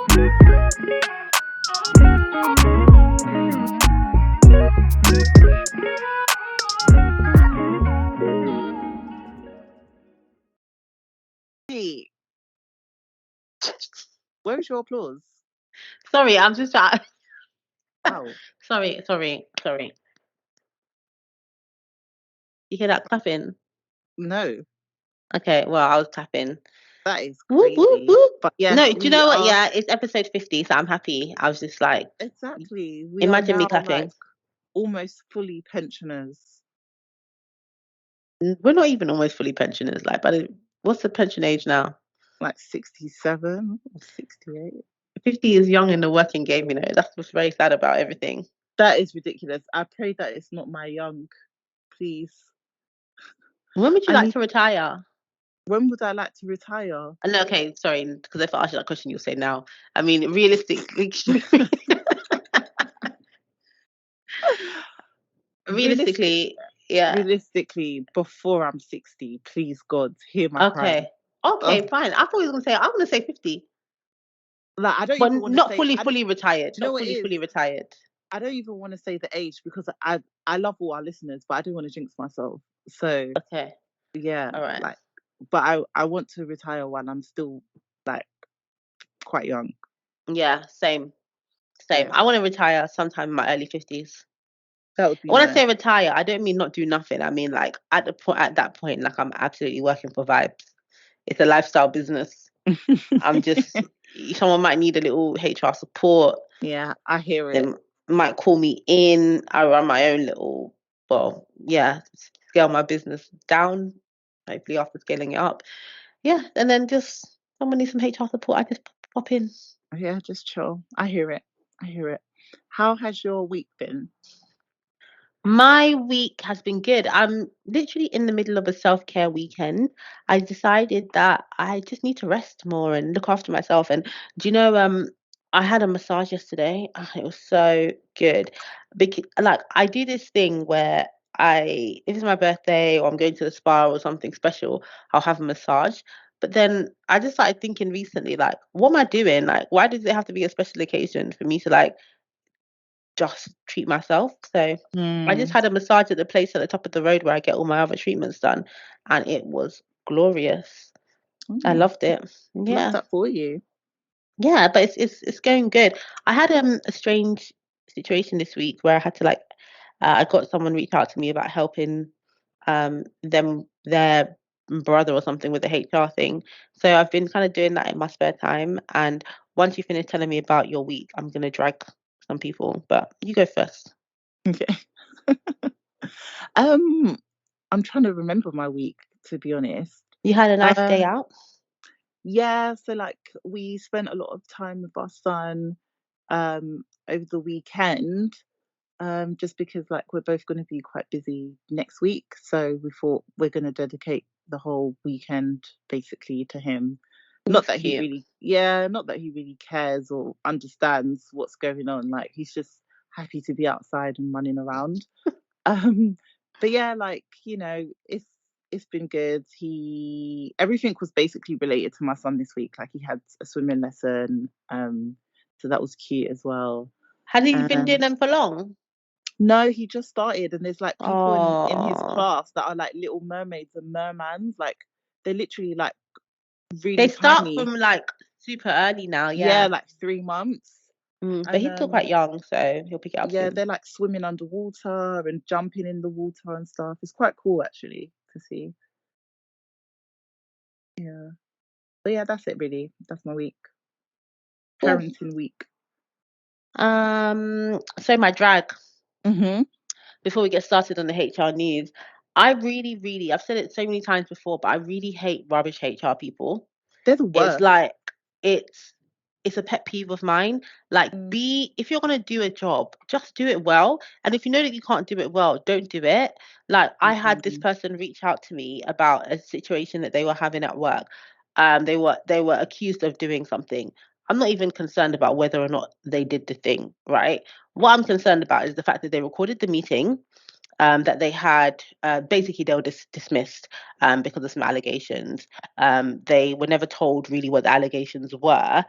Hey, where's your applause? Sorry, I'm just trying. Ow. Sorry. You hear that clapping? No, Okay, well, I was clapping. that is Whoop, whoop, crazy. whoop. But yes, No, do you we know what? are Yeah, it's episode 50, so I'm happy. I was just like, exactly. We are imagine me now like clapping. almost fully pensioners. We're not even almost fully pensioners. Like, but what's the pension age now? Like 67 or 68. 50 is young in the working game, you know. That's what's very sad about everything. That is ridiculous. I pray that it's not my young, please. When would you I like need, to retire? when would I like to retire? No, okay, sorry, because if I ask you that question, you'll say now. I mean, realistically, realistically, yeah. Realistically, before I'm 60, please God, hear my cry. Okay, fine. I thought you were gonna say I'm gonna say 50. Like I don't But even want to not say fully retired. do you know Not what it is? fully retired. I don't even want to say the age because I love all our listeners, but I don't want to jinx myself. So Okay. yeah, All right. like, but I want to retire while I'm still like quite young. Yeah, same. Yeah, I want to retire sometime in my early 50s. that would be When I nice. say retire, I don't mean not do nothing. I mean like at that point, like I'm absolutely working for vibes. It's a lifestyle business. I'm just someone might need a little HR support. Yeah, I hear They it. might call me in. I run my own little, well, yeah, scale my business down. Hopefully after scaling it up. Yeah, and then just someone needs some HR support. I just pop in. Yeah, just chill. I hear it. I hear it. How has your week been? My week has been good. I'm literally in the middle of a self-care weekend. I decided that I just need to rest more and look after myself. And do you know, I had a massage yesterday. It was so good. Like I do this thing where if it's my birthday or I'm going to the spa or something special, I'll have a massage. But then I just started thinking recently, like, what am I doing? Like, why does it have to be a special occasion for me to like just treat myself? So I just had a massage at the place at the top of the road where I get all my other treatments done, and it was glorious. I loved it. Love Yeah, that for you. yeah, but it's going good. I had a strange situation this week where I had to like I got someone reach out to me about helping their brother or something with the HR thing. So I've been kind of doing that in my spare time. And once you finish telling me about your week, I'm gonna drag some people. But you go first. Okay. I'm trying to remember my week, to be honest. You had a nice day Um, out. yeah, so like we spent a lot of time with our son over the weekend. Just because like we're both going to be quite busy next week, so we thought we're going to dedicate the whole weekend basically to him. Not That's that he cute. really, not that he really cares or understands what's going on. Like he's just happy to be outside and running around. Um, but yeah, like it's been good. Everything was basically related to my son this week. Like he had a swimming lesson, so that was cute as well. Has he been doing Um, them for long? no, he just started, and there's like people in his Oh, class that are like little mermaids and mermans. Like they're literally like they really start tiny. from like super early now. Yeah, Yeah. like 3 months. But And he's still quite young, so he'll pick it up yeah, soon. they're like swimming underwater and jumping in the water and stuff. It's quite cool actually to see. Yeah. But yeah, that's it really. That's my week. Cool. Parenting week. So my drag, Mm-hmm. before we get started on the HR news, I really, really, I've said it so many times before, but I really hate rubbish HR people. They're the It's worst. like it's it's a pet peeve of mine. Like, Mm, if you're gonna do a job, just do it well. And if you know that you can't do it well, don't do it. Like, I had this mm, person reach out to me about a situation that they were having at work. They were accused of doing something. I'm not even concerned about whether or not they did the thing, right? What I'm concerned about is the fact that they recorded the meeting, that they had. Basically they were dismissed because of some allegations. They were never told really what the allegations were,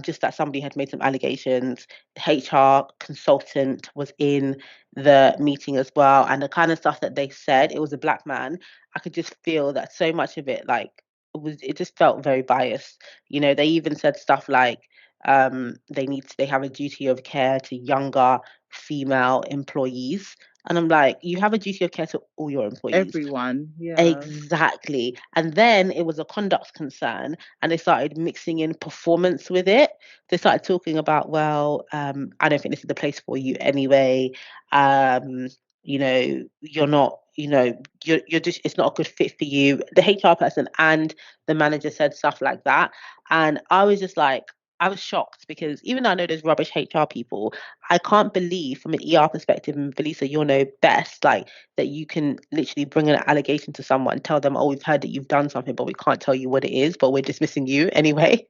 just that somebody had made some allegations. The HR consultant was in the meeting as well, and the kind of stuff that they said, it was a black man. I could just feel that so much of it, like it just felt very biased. They even said stuff like they have a duty of care to younger female employees. And I'm like, you have a duty of care to all your employees. Everyone, yeah. Exactly. And then it was a conduct concern, and they started mixing in performance with it. They started talking about, well, I don't think this is the place for you anyway. Um, you're not, you're just, it's not a good fit for you. The HR person and the manager said stuff like that. And I was just like, I was shocked because even though I know there's rubbish HR people, I can't believe from an ER perspective, and Velisa, you'll know best, like that you can literally bring an allegation to someone, tell them, oh, we've heard that you've done something, but we can't tell you what it is, but we're dismissing you anyway.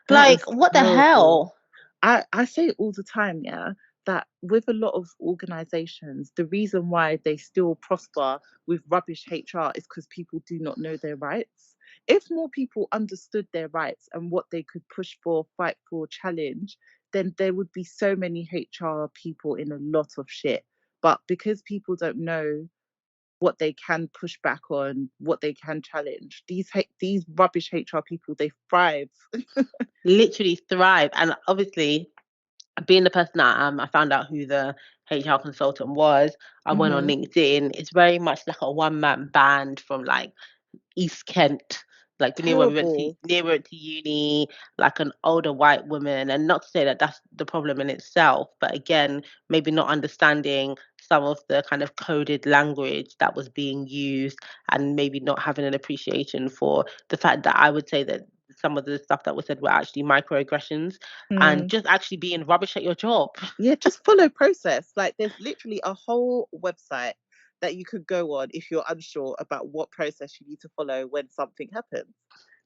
That Like, is what the terrible. hell? I say all the time, yeah, that with a lot of organizations, the reason why they still prosper with rubbish HR is because people do not know their rights. If more people understood their rights and what they could push for, fight for, challenge, then there would be so many HR people in a lot of shit. But because people don't know what they can push back on, what they can challenge, these rubbish HR people, they thrive. Literally thrive. And obviously, being the person that I am, I found out who the HR consultant was. I went on Hmm. LinkedIn. It's very much like a one-man band from like East Kent, like near where Terrible. we went to uni, like an older white woman. And not to say that that's the problem in itself, but again, maybe not understanding some of the kind of coded language that was being used, and maybe not having an appreciation for the fact that I would say that some of the stuff that was said were actually microaggressions and Mm. just actually being rubbish at your job. Yeah, just follow process. Like there's literally a whole website that you could go on if you're unsure about what process you need to follow when something happens.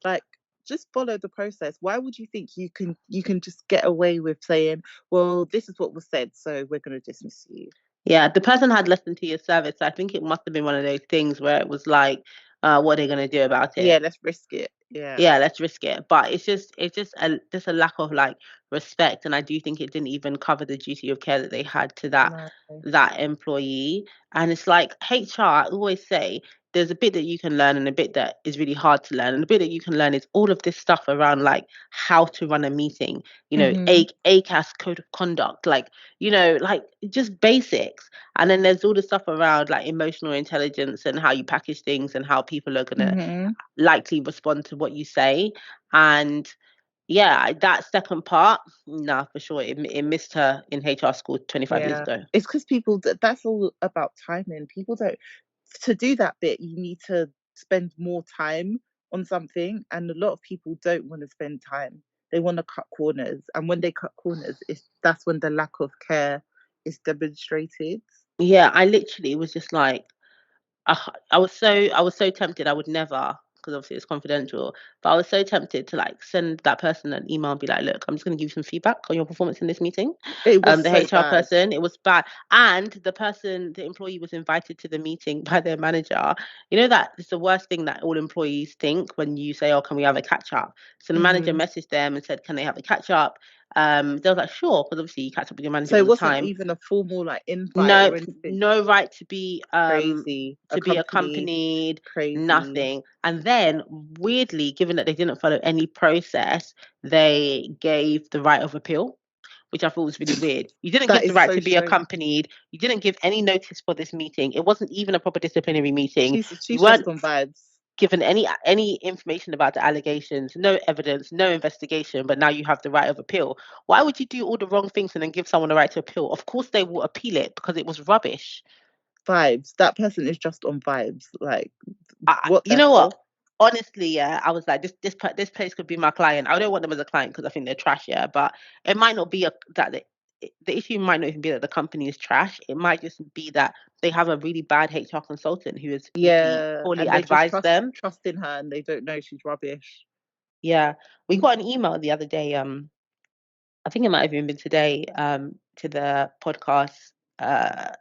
Like just follow the process. Why would you think you can just get away with saying, well, this is what was said, so we're gonna dismiss you. Yeah, the person had listened to your service. So I think it must have been one of those things where it was like, what are they going to do about it? Yeah, let's risk it. Yeah. Yeah, let's risk it. But it's just a lack of like respect, and I do think it didn't even cover the duty of care that they had to that No. that employee. And it's like HR, I always say there's a bit that you can learn and a bit that is really hard to learn. And the bit that you can learn is all of this stuff around like how to run a meeting, Hmm. ACAS code of conduct, like just basics. And then there's all the stuff around like emotional intelligence and how you package things and how people are gonna Hmm. likely respond to what you say. And yeah, that second part, nah, for sure, it missed her in HR school 25 years Yeah. ago. It's because people, that's all about timing. People don't, to do that bit, you need to spend more time on something. And a lot of people don't want to spend time. They want to cut corners. And when they cut corners, that's when the lack of care is demonstrated. Yeah, I literally was just like, I was so tempted. I would never, because obviously it's confidential, but I was so tempted to like send that person an email and be like, look, I'm just going to give you some feedback on your performance in this meeting. It was The so HR bad. person, it was bad, and the employee was invited to the meeting by their manager. You know that it's the worst thing that all employees think when you say, oh, can we have a catch up? So the manager Hmm. messaged them and said, can they have a catch up? They was like, sure, because obviously you catch up with your manager So all it the wasn't time. even a formal like invite No, or anything. no right to be Crazy. Accompanied. accompanied, Crazy. nothing. And then weirdly, given that they didn't follow any process, they gave the right of appeal, which I thought was really weird. You didn't That give the is right so to be strange. accompanied. You didn't give any notice for this meeting. It wasn't even a proper disciplinary meeting. You She's weren't just on vibes. given any information about the allegations, no evidence, no investigation, but now you have the right of appeal. Why would you do all the wrong things and then give someone the right to appeal? Of course they will appeal it because it was rubbish. Vibes. That person is just on vibes. Like, what You the know what? hell? Honestly, yeah, I was like, this place could be my client. I don't want them as a client because I think they're trash, yeah. But it might not be the issue might not even be that the company is trash. It might just be that they have a really bad HR consultant who has really Yeah, poorly and they just advised trust them. trust in her, and they don't know she's rubbish. Yeah, we got an email the other day. I think it might have even been today. To the podcast uh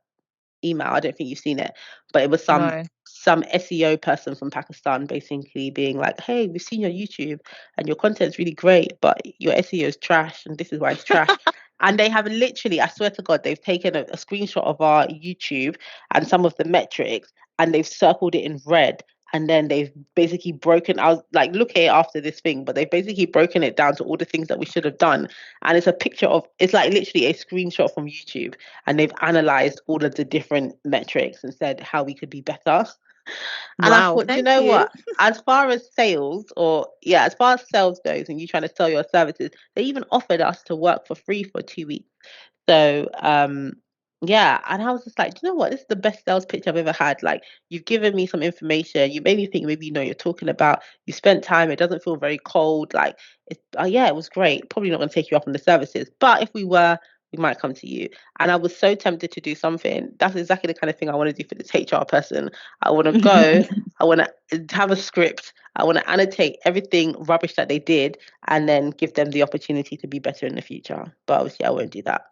email. I don't think you've seen it, but it was No. some SEO person from Pakistan basically being like, hey, we've seen your YouTube and your content's really great, but your SEO is trash and this is why it's trash. And they have literally, I swear to God, they've taken a screenshot of our YouTube and some of the metrics and they've circled it in red. And then they've basically broken out, like, look at it after this thing, but they've basically broken it down to all the things that we should have done. And it's a picture of, it's like literally a screenshot from YouTube. And they've analyzed all of the different metrics and said how we could be better. And I Wow, thought, do you thank know you. what? As far as sales, or yeah, as far as sales goes, and you trying to sell your services, they even offered us to work for free for 2 weeks. So, yeah, and I was just like, do you know what? This is the best sales pitch I've ever had. Like, you've given me some information. You made me think maybe you know what you're talking about. You spent time. It doesn't feel very cold. Like, yeah, it was great. Probably not going to take you up on the services, but if we were, we might come to you. And I was so tempted to do something. That's exactly the kind of thing I want to do for this HR person. I want to go. I want to have a script. I want to annotate everything rubbish that they did, and then give them the opportunity to be better in the future. But obviously, I won't do that.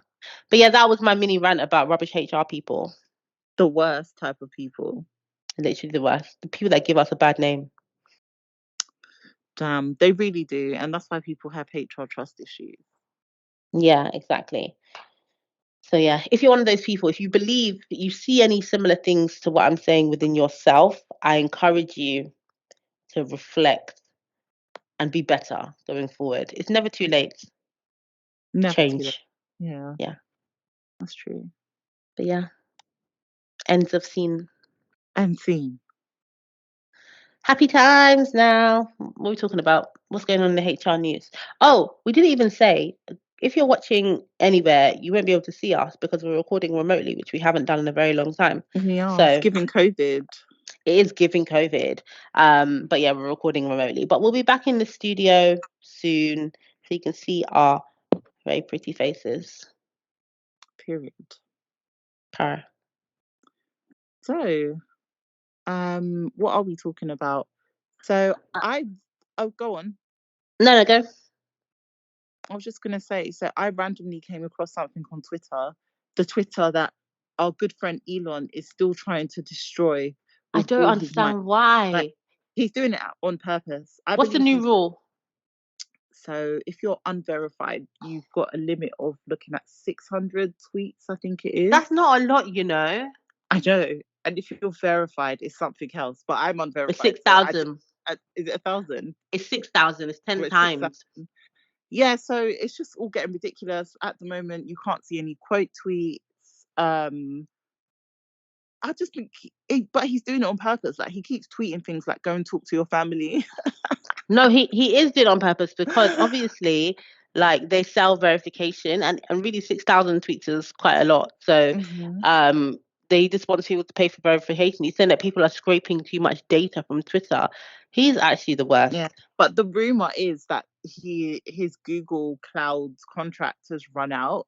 But yeah, that was my mini rant about rubbish HR people. The worst type of people. Literally the worst. The people that give us a bad name. Damn, they really do. And that's why people have HR trust issues. Yeah, exactly. So yeah, if you're one of those people, if you believe that you see any similar things to what I'm saying within yourself, I encourage you to reflect and be better going forward. It's never too late to Never too late. change. Yeah, Yeah. that's true. But yeah, ends of scene. And seen. Happy times now. What are we talking about? What's going on in the HR news? Oh, we didn't even say, if you're watching anywhere, you won't be able to see us because we're recording remotely, which we haven't done in a very long time. We are. It's So giving COVID. it is giving COVID. But yeah, we're recording remotely. But we'll be back in the studio soon so you can see our very pretty faces. Period. Purr. So, what are we talking about? So oh, go on. No, go. I was just gonna say, so I randomly came across something on Twitter, the Twitter that our good friend Elon is still trying to destroy I with don't all his might. understand Like, why. he's doing it on purpose. I What's the believe new he's rule? so if you're unverified, you've got a limit of looking at 600 tweets, I think it is. That's not a lot, you know. I know. And if you're verified, it's something else. But I'm It's unverified, so I just 6,000. is it 1,000? It's 6,000. It's 10 Or it's six times. thousand? Yeah, so it's just all getting ridiculous at the moment. You can't see any quote tweets. Um, I just think, but he's doing it on purpose. Like he keeps tweeting things like "Go and talk to your family." No, he is doing it on purpose because obviously, like they sell verification and really 6,000 tweets is quite a lot. So, Mhm. um, they just want people to pay for verification. He's saying that people are scraping too much data from Twitter. He's actually the Yeah, worst. but the rumor is that his Google Cloud's contract has run out,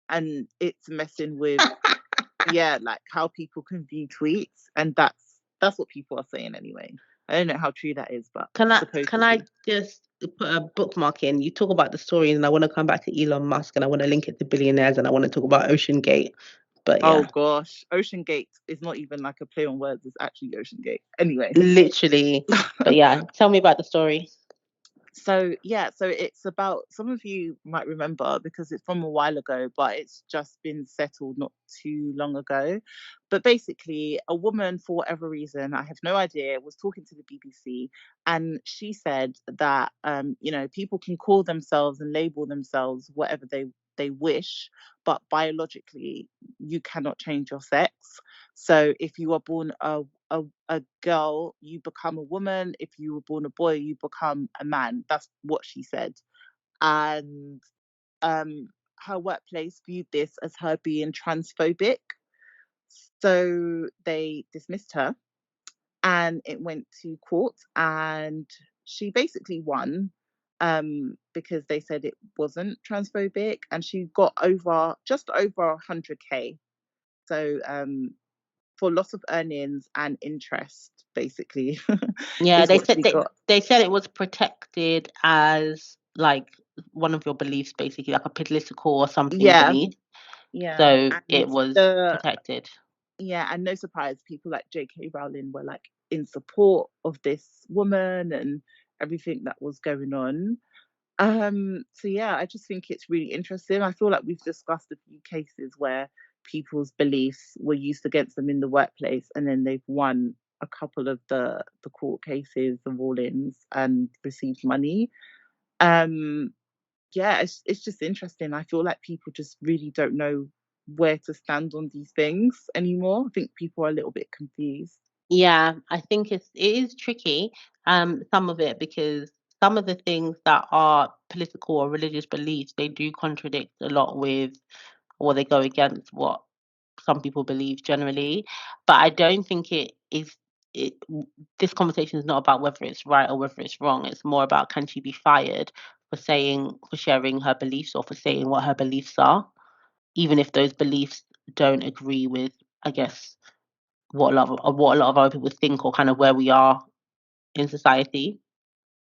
and it's messing with yeah, like how people can view tweets, and that's what people are saying anyway. I don't know how true that is, but Can I supposedly. just put a bookmark in? You talk about the story, and I want to come back to Elon Musk, and I want to link it to billionaires, and I want to talk about Ocean Gate. But Oh yeah, gosh, Ocean Gate is not even like a play on words. It's actually Ocean Gate. Anyway, literally. But yeah, tell me about the story. so yeah, so it's about some of you might remember because it's from a while ago, but it's just been settled not too long ago. But basically, a woman, for whatever reason, I have no idea, was talking to the BBC, and she said that people can call themselves and label themselves whatever they wish, but biologically you cannot change your sex. So if you are born a girl, you become a woman. If you were born a boy, you become a man. That's what she said. And um, her workplace viewed this as her being transphobic. So they dismissed her and it went to court and she basically won because they said it wasn't transphobic and she got just over 100K. So for loss of earnings and interest, basically, Yeah, is they what said she got. they said it was protected as like one of your beliefs, basically, like a political or something Yeah, belief. yeah. So And it was the protected. yeah, and no surprise, people like J.K. Rowling were like in support of this woman and everything that was going on. So yeah, I just think it's really interesting. I feel like we've discussed a few cases where people's beliefs were used against them in the workplace, and then they've won a couple of the court cases, the rulings, and received money. Um, yeah, it's just interesting. I feel like people just really don't know where to stand on these things anymore. I think people are a little bit confused. Yeah, I think it is tricky, some of it, because some of the things that are political or religious beliefs, they do contradict a lot with, or they go against what some people believe generally. But I don't think it this conversation is not about whether it's right or whether it's wrong. It's more about, can she be fired for sharing her beliefs or for saying what her beliefs are, even if those beliefs don't agree with, I guess, what a lot of other people think, or kind of where we are in society.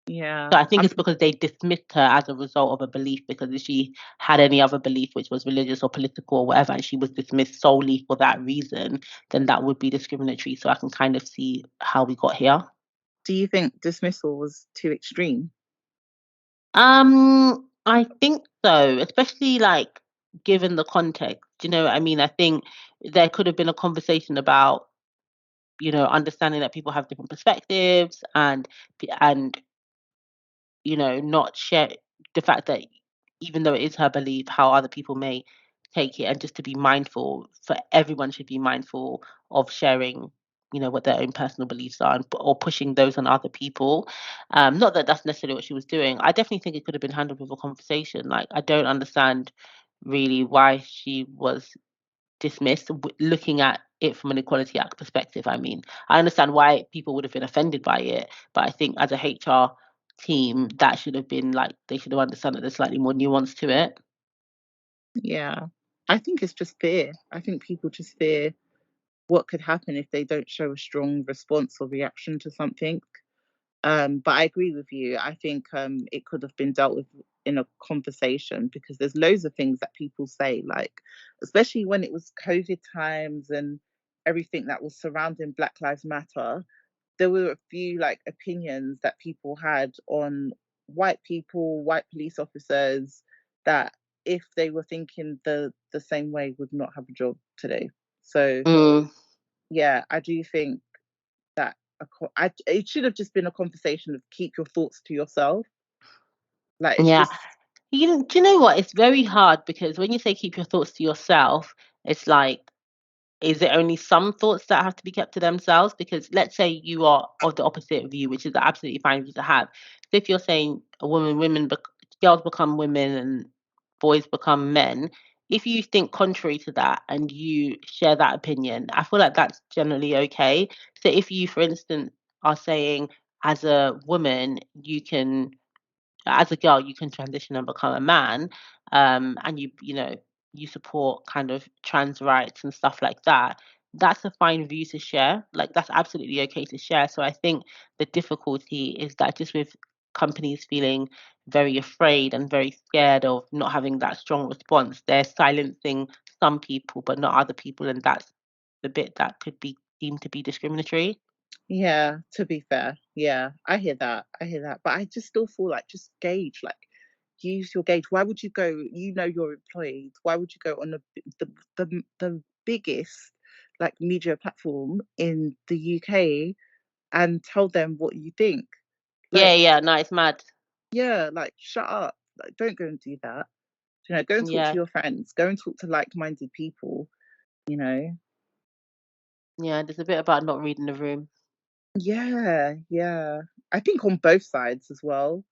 Yeah, So I think it's because they dismissed her as a result of a belief, because if she had any other belief which was religious or political or whatever, and she was dismissed solely for that reason, then that would be discriminatory. So I can kind of see how we got here. do you think dismissal was too extreme? I think so, especially like given the context. Do you know what I mean? I think there could have been a conversation about, understanding that people have different perspectives, and not share the fact that, even though it is her belief, how other people may take it, and just to be mindful, for everyone should be mindful of sharing, what their own personal beliefs are, or pushing those on other people. Not that that's necessarily what she was doing. I definitely think it could have been handled with a conversation. Like, I don't understand really why she was dismissed, looking at it from an Equality Act perspective. I mean, I understand why people would have been offended by it, but I think as a HR team, that should have been like, they should have understood that there's slightly more nuance to it. Yeah. I think it's just fear. I think people just fear what could happen if they don't show a strong response or reaction to something. But I agree with you. I think it could have been dealt with in a conversation, because there's loads of things that people say, like, especially when it was COVID times and everything that was surrounding Black Lives Matter, there were a few like opinions that people had on white people, white police officers, that if they were thinking the same way would not have a job today. So Mm, yeah, I do think that it should have just been a conversation of keep your thoughts to yourself. Like it's yeah. just Do you know what? It's very hard, because when you say keep your thoughts to yourself, it's like, is it only some thoughts that have to be kept to themselves? Because let's say you are of the opposite view, which is absolutely fine for you to have. So if you're saying girls become women and boys become men, if you think contrary to that and you share that opinion, I feel like that's generally okay. So if you, for instance, are saying, as a woman, as a girl, you can transition and become a man, and you support kind of trans rights and stuff like that. That's a fine view to share. Like, that's absolutely okay to share. So I think the difficulty is that, just with companies feeling very afraid and very scared of not having that strong response, they're silencing some people but not other people, and that's the bit that could be deemed to be discriminatory. yeah, to be fair. Yeah, I hear that. I hear that. But I just still feel like just gauge, like use your gauge. Why would you go, you're employed, why would you go on the biggest like media platform in the UK and tell them what you think? Yeah, Like, yeah, no, it's mad. yeah, like shut up. Like, don't go and do that. Go and talk to Yeah, your friends. Go and talk to like-minded people. You know. yeah, there's a bit about not reading the room. Yeah, yeah. I think on both sides as well.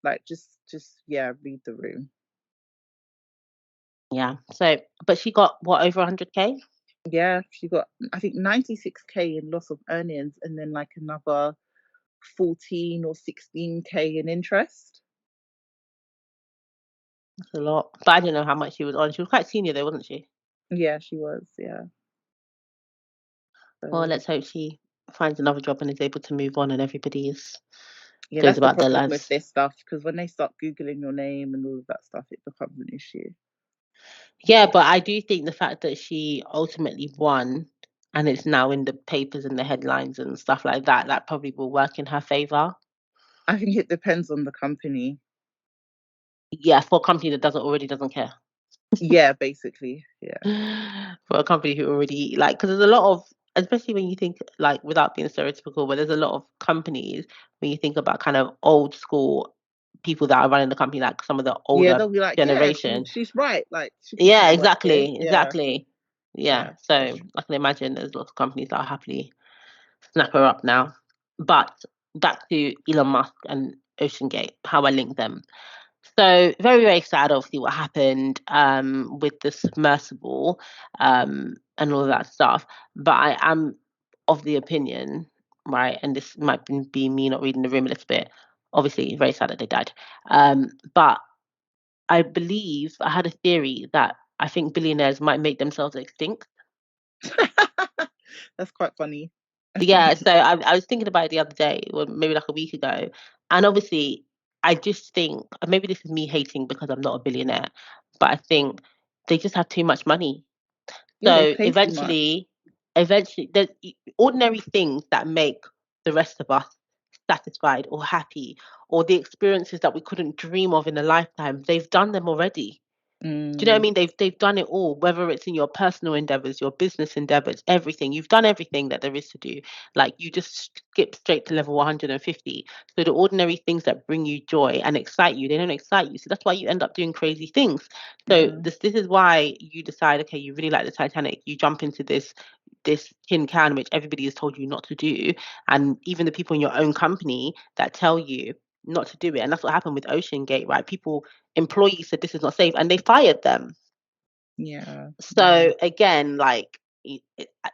Like, just yeah, read the room. Yeah. So, but she got what, over 100K? Yeah, she got I think 96K in loss of earnings, and then like another 14 or 16K in interest. That's a lot. But I don't know how much she was on. She was quite senior though, wasn't she? Yeah, she was. Yeah. Well, So let's hope she finds another job and is able to move on, and everybody yeah, goes that's the about their problem with lives. this stuff, because when they start googling your name and all of that stuff, it becomes an issue. Yeah, but I do think the fact that she ultimately won, and it's now in the papers and the headlines and stuff like that, that probably will work in her favor. I think it depends on the company. Yeah, for a company that doesn't care. Yeah, basically. Yeah. For a company who already like, because there's a lot of, especially when you think like without being stereotypical, but there's a lot of companies when you think about kind of old school people that are running the company, like some of the Yeah, older they'll be like, yeah, generation. she's right. Like she can Yeah, come and work here. exactly, Yeah, exactly. Yeah, yeah, so that's true. I can imagine there's lots of companies that are happily snap her up now. But back to Elon Musk and OceanGate, how I link them. So very, very sad, obviously, what happened with the submersible and all of that stuff. But I am of the opinion, right, and this might be me not reading the room a little bit. Obviously, very sad that they died. But I believe I had a theory that I think billionaires might make themselves extinct. That's quite funny. Yeah, so I was thinking about it the other day, or maybe like a week ago, and obviously, I just think maybe this is me hating because I'm not a billionaire, but I think they just have too much money. Yeah, they So pay too much. eventually, there's ordinary things that make the rest of us satisfied or happy, or the experiences that we couldn't dream of in a lifetime. They've done them already. Do you know what I Mm, mean? They've done it all, whether it's in your personal endeavors, your business endeavors, everything. You've done everything that there is to do. Like you just skip straight to level 150. So the ordinary things that bring you joy and excite you, they don't excite you. So that's why you end up doing crazy things. So yeah, this is why you decide, okay, you really like the Titanic. You jump into this tin can which everybody has told you not to do, and even the people in your own company that tell you not to do it. And that's what happened with Ocean Gate, right? People employees said this is not safe and they fired them. yeah, yeah. So again, like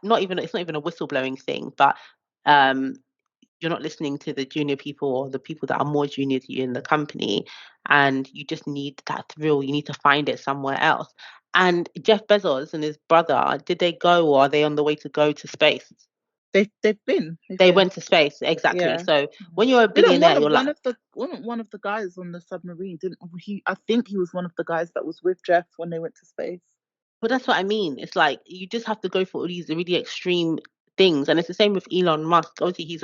not even it's not even a whistleblowing thing, but um you're not listening to the junior people or the people that are more junior to you in the company, and you just need that thrill. You need to find it somewhere else. And Jeff Bezos and his brother, did they go or are they on the way to go to space? They've They been. went to space, exactly. Yeah. So Yeah. when you're a Didn't billionaire, you're like, one of the guys on the submarine? Didn't he? I think he was one of the guys that was with Jeff when they went to space. but that's what I mean. It's like you just have to go for all these really extreme things, and it's the same with Elon Musk. Obviously, he's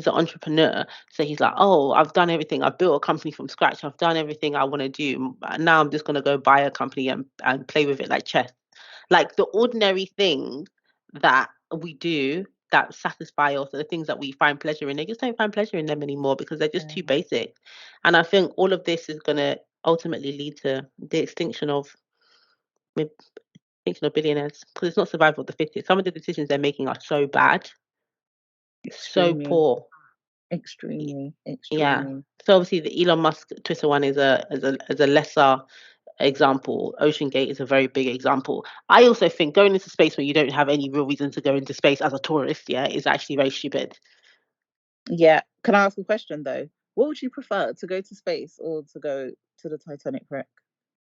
an entrepreneur, so he's like, oh, I've done everything. I've built a company from scratch. I've done everything I want to do. Now I'm just gonna go buy a company and play with it like chess. Like the ordinary things that we do that satisfy us, or the things that we find pleasure in, they just don't find pleasure in them anymore because they're just too Yeah. basic. And I think all of this is gonna ultimately lead to the extinction of thinking of billionaires because it's not survival of the fittest. Some of the decisions they're making are so bad, so Extremely, poor. extremely, Yeah. extremely. So obviously the Elon Musk Twitter one is a lesser example. Ocean Gate is a very big example. I also think going into space when you don't have any real reason to go into space as a tourist, yeah, is actually very stupid. Yeah. Can I ask a question though? What would you prefer, to go to space or to go to the Titanic wreck?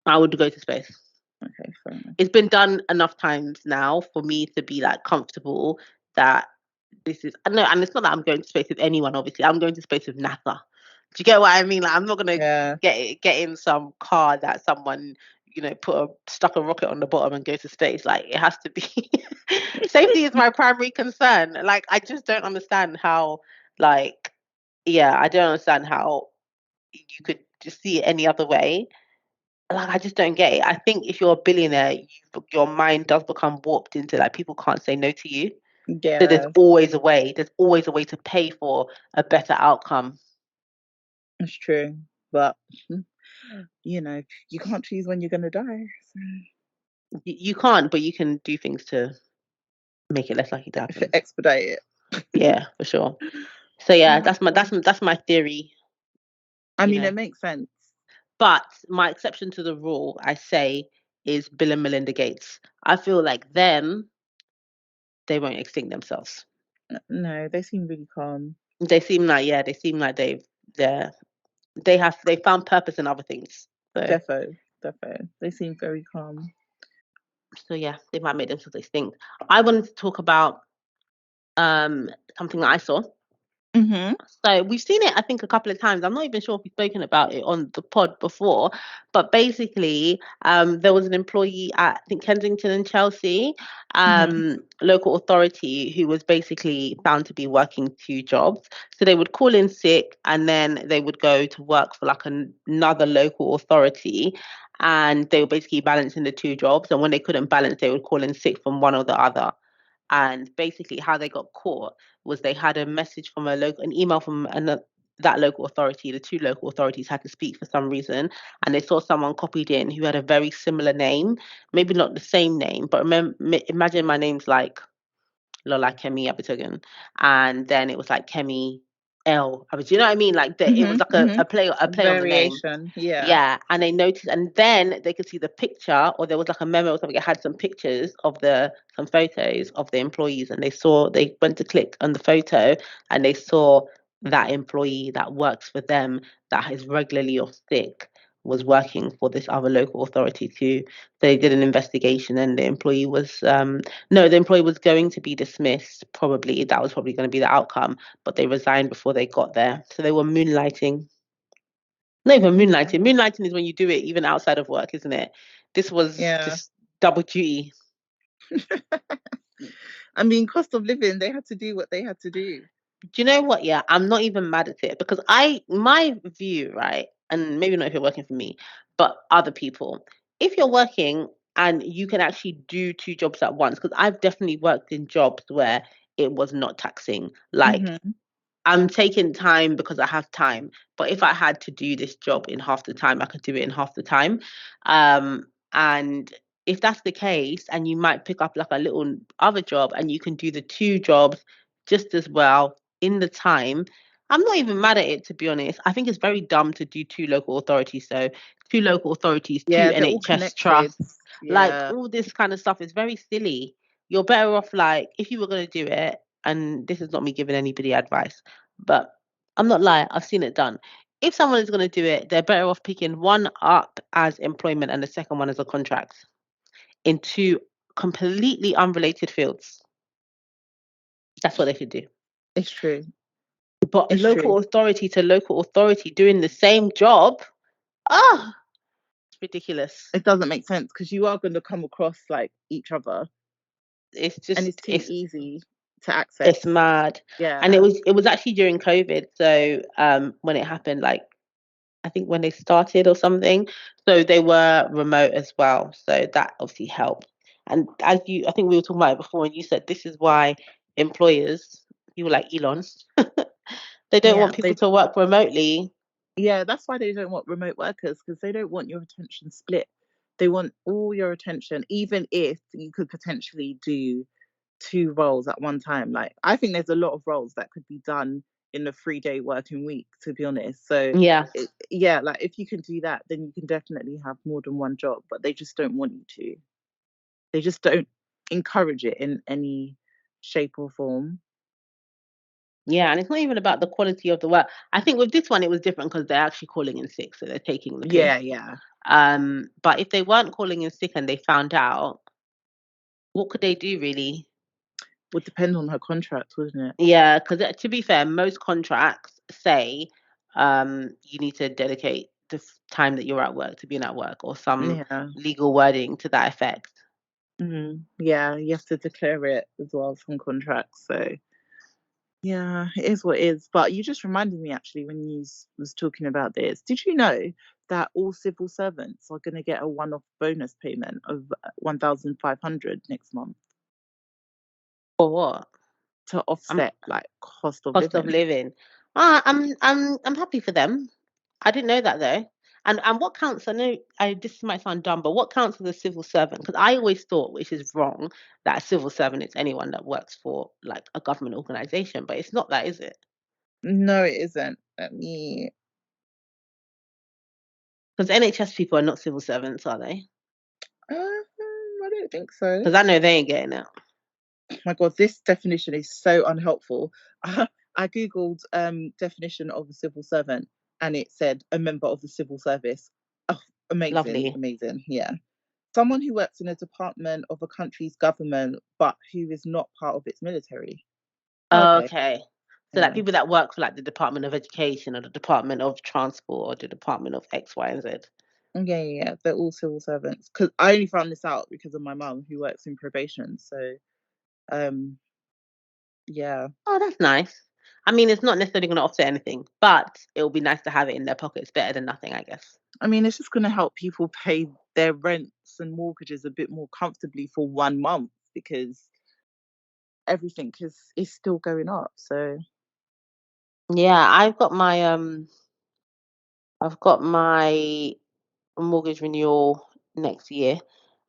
I would go to space. Okay, fair enough. It's been done enough times now for me to be like comfortable that this is no, and it's not that I'm going to space with anyone. Obviously, I'm going to space with NASA. Do you get what I mean? Like, I'm not gonna Yeah. get in some car that someone stuck a rocket on the bottom and go to space. Like, it has to be safety is my primary concern. Like, I just don't understand how like yeah, I don't understand how you could just see it any other way. Like, I just don't get it. I think if you're a billionaire, your mind does become warped into like people can't say no to you. So there's Yeah, always a way. There's always a way to pay for a better outcome. it's true. But you know, you can't choose when you're gonna die. You can't, but you can do things to make it less likely to So happen. expedite it. Yeah, for sure. So yeah, Oh God. that's my theory. I You mean, know, it makes sense. but my exception to the rule, I say, is Bill and Melinda Gates. I feel like them, they won't extinct themselves. No, they seem really calm. They seem like they seem like they're they found purpose in other things. So Defo, defo. They seem very calm. so yeah, they might make themselves extinct. I wanted to talk about something that I saw. Mm-hmm. So we've seen it, I think, a couple of times. I'm not even sure if we've spoken about it on the pod before, but basically, there was an employee at, I think, Kensington and Chelsea, Mm-hmm. local authority, who was basically found to be working two jobs. So they would call in sick, and then they would go to work for like another local authority, and they were basically balancing the two jobs. And when they couldn't balance, they would call in sick from one or the other. And basically, how they got caught was they had a message from an email from that local authority. The two local authorities had to speak for some reason, and they saw someone copied in who had a very similar name, maybe not the same name, but imagine my name's like Lola Kemi Abitogun, and then it was like Kemi L. Do you know what I mean? Like it was like Mm-hmm. Mm-hmm. a play on the name. Variation. Yeah. Yeah, and they noticed, and then they could see the picture, or there was like a memo or something. It had some pictures of some photos of the employees, and they went to click on the photo, and they saw that employee that works for them, that is regularly off sick, was working for this other local authority too. So they did an investigation, and the employee was no, the employee was going to be dismissed. Probably that was probably going to be the outcome, but they resigned before they got there. So they were moonlighting. Not even moonlighting. Yeah. Moonlighting is when you do it even outside of work, isn't it? This was Yeah. just double duty. I mean, cost of living, they had to do what they had to do. Do you know what? Yeah, I'm not even mad at it, because my view, right, and maybe not if you're working for me, but other people, if you're working and you can actually do two jobs at once, because I've definitely worked in jobs where it was not taxing. Like, Mm-hmm. I'm taking time because I have time. But if I had to do this job in half the time, I could do it in half the time. And if that's the case, and you might pick up like a little other job, and you can do the two jobs just as well in the time, I'm not even mad at it, to be honest. I think it's very dumb to do two local authorities. So two local authorities, two Yeah, they're all NHS connected. trusts, like Yeah. all this kind of stuff is very silly. You're better off, like, if you were going to do it, and this is not me giving anybody advice, but I'm not lying, I've seen it done. If someone is going to do it, they're better off picking one up as employment and the second one as a contract in two completely unrelated fields. That's what they should do. It's true. But It's true. local authority to local authority doing the same job, ah, it's ridiculous. It doesn't make sense because you are going to come across like each other It's and it's just too easy to it's access. mad. And Yeah. it was actually during COVID. So when it happened, like, I think when they started or something. So they were remote as well. So that obviously helped. And I think we were talking about it before, and you said this is why employers, people like Elon, they don't Yeah. want people to work remotely. Yeah, that's why they don't want remote workers because they don't want your attention split. They want all your attention, even if you could potentially do two roles at one time. Like, I think there's a lot of roles that could be done in a 3-day working week, to be honest. So, Yeah, yeah, like if you can do that, then you can definitely have more than one job, but they just don't want you to. They just don't encourage it in any shape or form. yeah, and it's not even about the quality of the work. I think with this one it was different because they're actually calling in sick, so they're taking the piss. Yeah, yeah. But if they weren't calling in sick and they found out, what could they do really? Would depend on her contract, wouldn't it? Yeah, because to be fair, most contracts say you need to dedicate the time that you're at work to being at work, or some Yeah. legal wording to that effect. Yeah, you have to declare it as well from contracts. So yeah, it is what it is. But you just reminded me actually when you was talking about this. Did you know that all civil servants are going to get a one-off bonus payment of 1,500 next month For what? to Um, offset like cost of Cost of living? living. I'm happy for them. I didn't know that though. And what counts? I know this might sound dumb, but what counts as a civil servant? Because I always thought, which is wrong, that a civil servant is anyone that works for like a government organization, but it's not that, is it? No, it isn't. Let me. Because NHS people are not civil servants, are they? I don't think so. Because I know they ain't getting it. My God, this definition is so unhelpful. I googled definition of a civil servant and it said a member of the civil service. Oh, amazing, Lovely. amazing. Yeah. Someone who works in a department of a country's government but who is not part of its military. Okay. Okay. So like Yeah. people that work for like the Department of Education or the Department of Transport or the Department of X, Y, and Z. Yeah, yeah, yeah. They're all civil servants. Because I only found this out because of my mum who works in probation. So, um, yeah. Oh, that's nice. I mean, it's not necessarily going to offset anything, but it will be nice to have it in their pockets. Better than nothing, I guess. I mean, it's just going to help people pay their rents and mortgages a bit more comfortably for 1 month because everything is still going up. So, Yeah, I've got my mortgage renewal next year,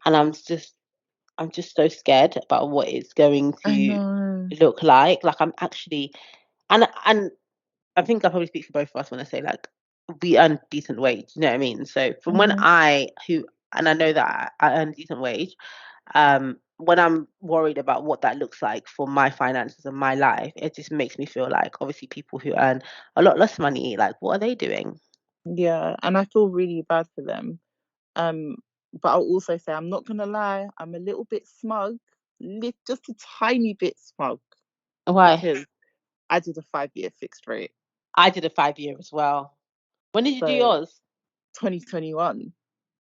and I'm just so scared about what it's going I to know. look like. Like I'm actually, and I think I probably speak for both of us when I say like we earn decent wage. You know what I mean? So from when Hmm. and I know that I earn decent wage, when I'm worried about what that looks like for my finances and my life, it just makes me feel like obviously people who earn a lot less money, like what are they doing? Yeah, and I feel really bad for them. Um, but I'll also say I'm not gonna lie, I'm a little bit smug, just a tiny bit smug Why? because I did a 5 year fixed rate. I did a 5 year as well. When did you do So yours? 2021.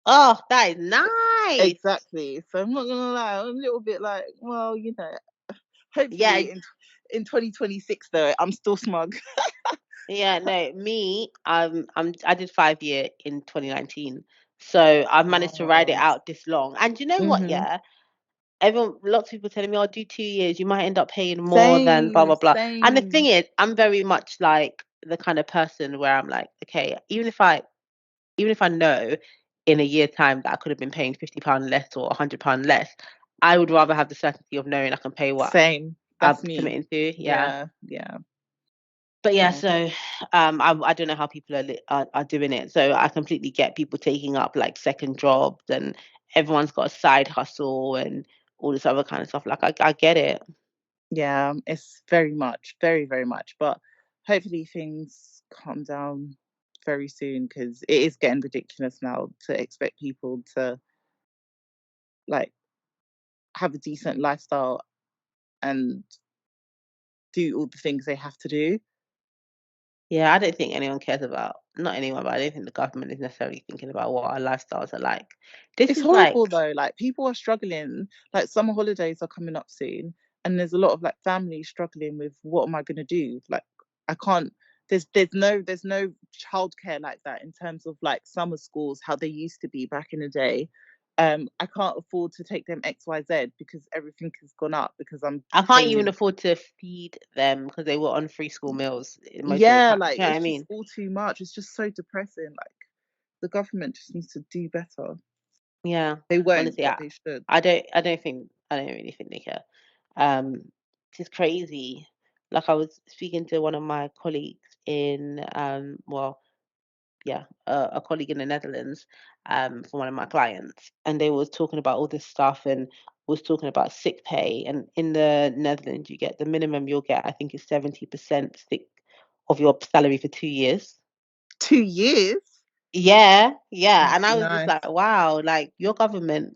Oh, that is nice. Exactly. So I'm not gonna lie, I'm a little bit like, well, Yeah, hopefully in 2026 though, I'm still smug. yeah, no, me, I did 5 year in 2019. So I've managed to ride it Wow. out this long. And you know what, Hmm. yeah? Lots of people telling me, "Oh, do 2 years, you might end up paying more than blah Same, blah blah." And the thing same, is, I'm very much like the kind of person where I'm like, okay, even if I know in a year time that I could have been paying £50 less or £100 less, I would rather have the certainty of knowing I can pay what same. I'm That's me. committing to. Yeah. Yeah, yeah, But yeah, yeah. so I don't know how people are doing it. So I completely get people taking up like second jobs and everyone's got a side hustle and all this other kind of stuff. Like I get it. Yeah, it's very much, very, very much. But hopefully things calm down very soon because it is getting ridiculous now to expect people to like have a decent lifestyle and do all the things they have to do. Yeah, I don't think anyone cares about not anyone, but I don't think the government is necessarily thinking about what our lifestyles are like. This It's is like, horrible though. Like people are struggling. Like summer holidays are coming up soon, and there's a lot of like families struggling with what am I gonna do? Like I can't. There's no childcare like that in terms of like summer schools how they used to be back in the day. I can't afford to take them XYZ because everything has gone up because I'm I can't even paying. afford to feed them because they were on free school meals most of the Yeah, time. like You know what I it's just mean? all too much. It's just so depressing. Like the government just needs to do better. Yeah, They won't, honestly, but they should. I don't really think they care. Um, it's crazy. Like I was speaking to one of my colleagues in, well, yeah, a colleague in the Netherlands, for one of my clients, and they was talking about all this stuff and was talking about sick pay. And in the Netherlands, you get the minimum you'll get, I think, is 70% sick of your salary for 2 years. 2 years. Yeah, yeah. And That's I was just like, nice. wow, like your government,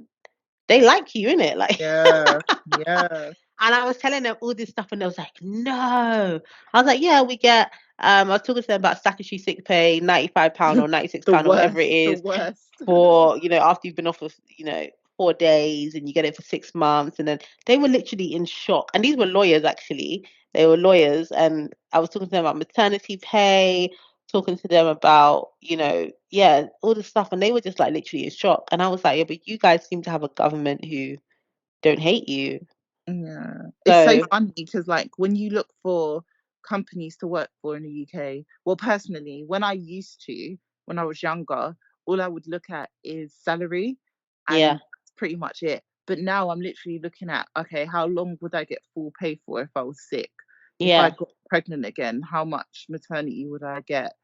they like you, innit? Like Yeah, yeah. and I was telling them all this stuff, and they was like, "No." I was like, "Yeah, we get." I was talking to them about statutory sick pay, £95 or £96 The or whatever it worst, the is worst. for after you've been off of 4 days and you get it for 6 months, and then they were literally in shock. And these were lawyers, actually. They were lawyers, and I was talking to them about maternity pay, talking to them about yeah, all this stuff, and they were just like literally in shock. And I was like, yeah, but you guys seem to have a government who don't hate you. Yeah. It's so So funny because like when you look for companies to work for in the UK, well, personally, when I was younger, all I would look at is salary and yeah, that's pretty much it. But now I'm literally looking at, okay, how long would I get full pay for if I was sick? If I yeah. got pregnant again, how much maternity would I get?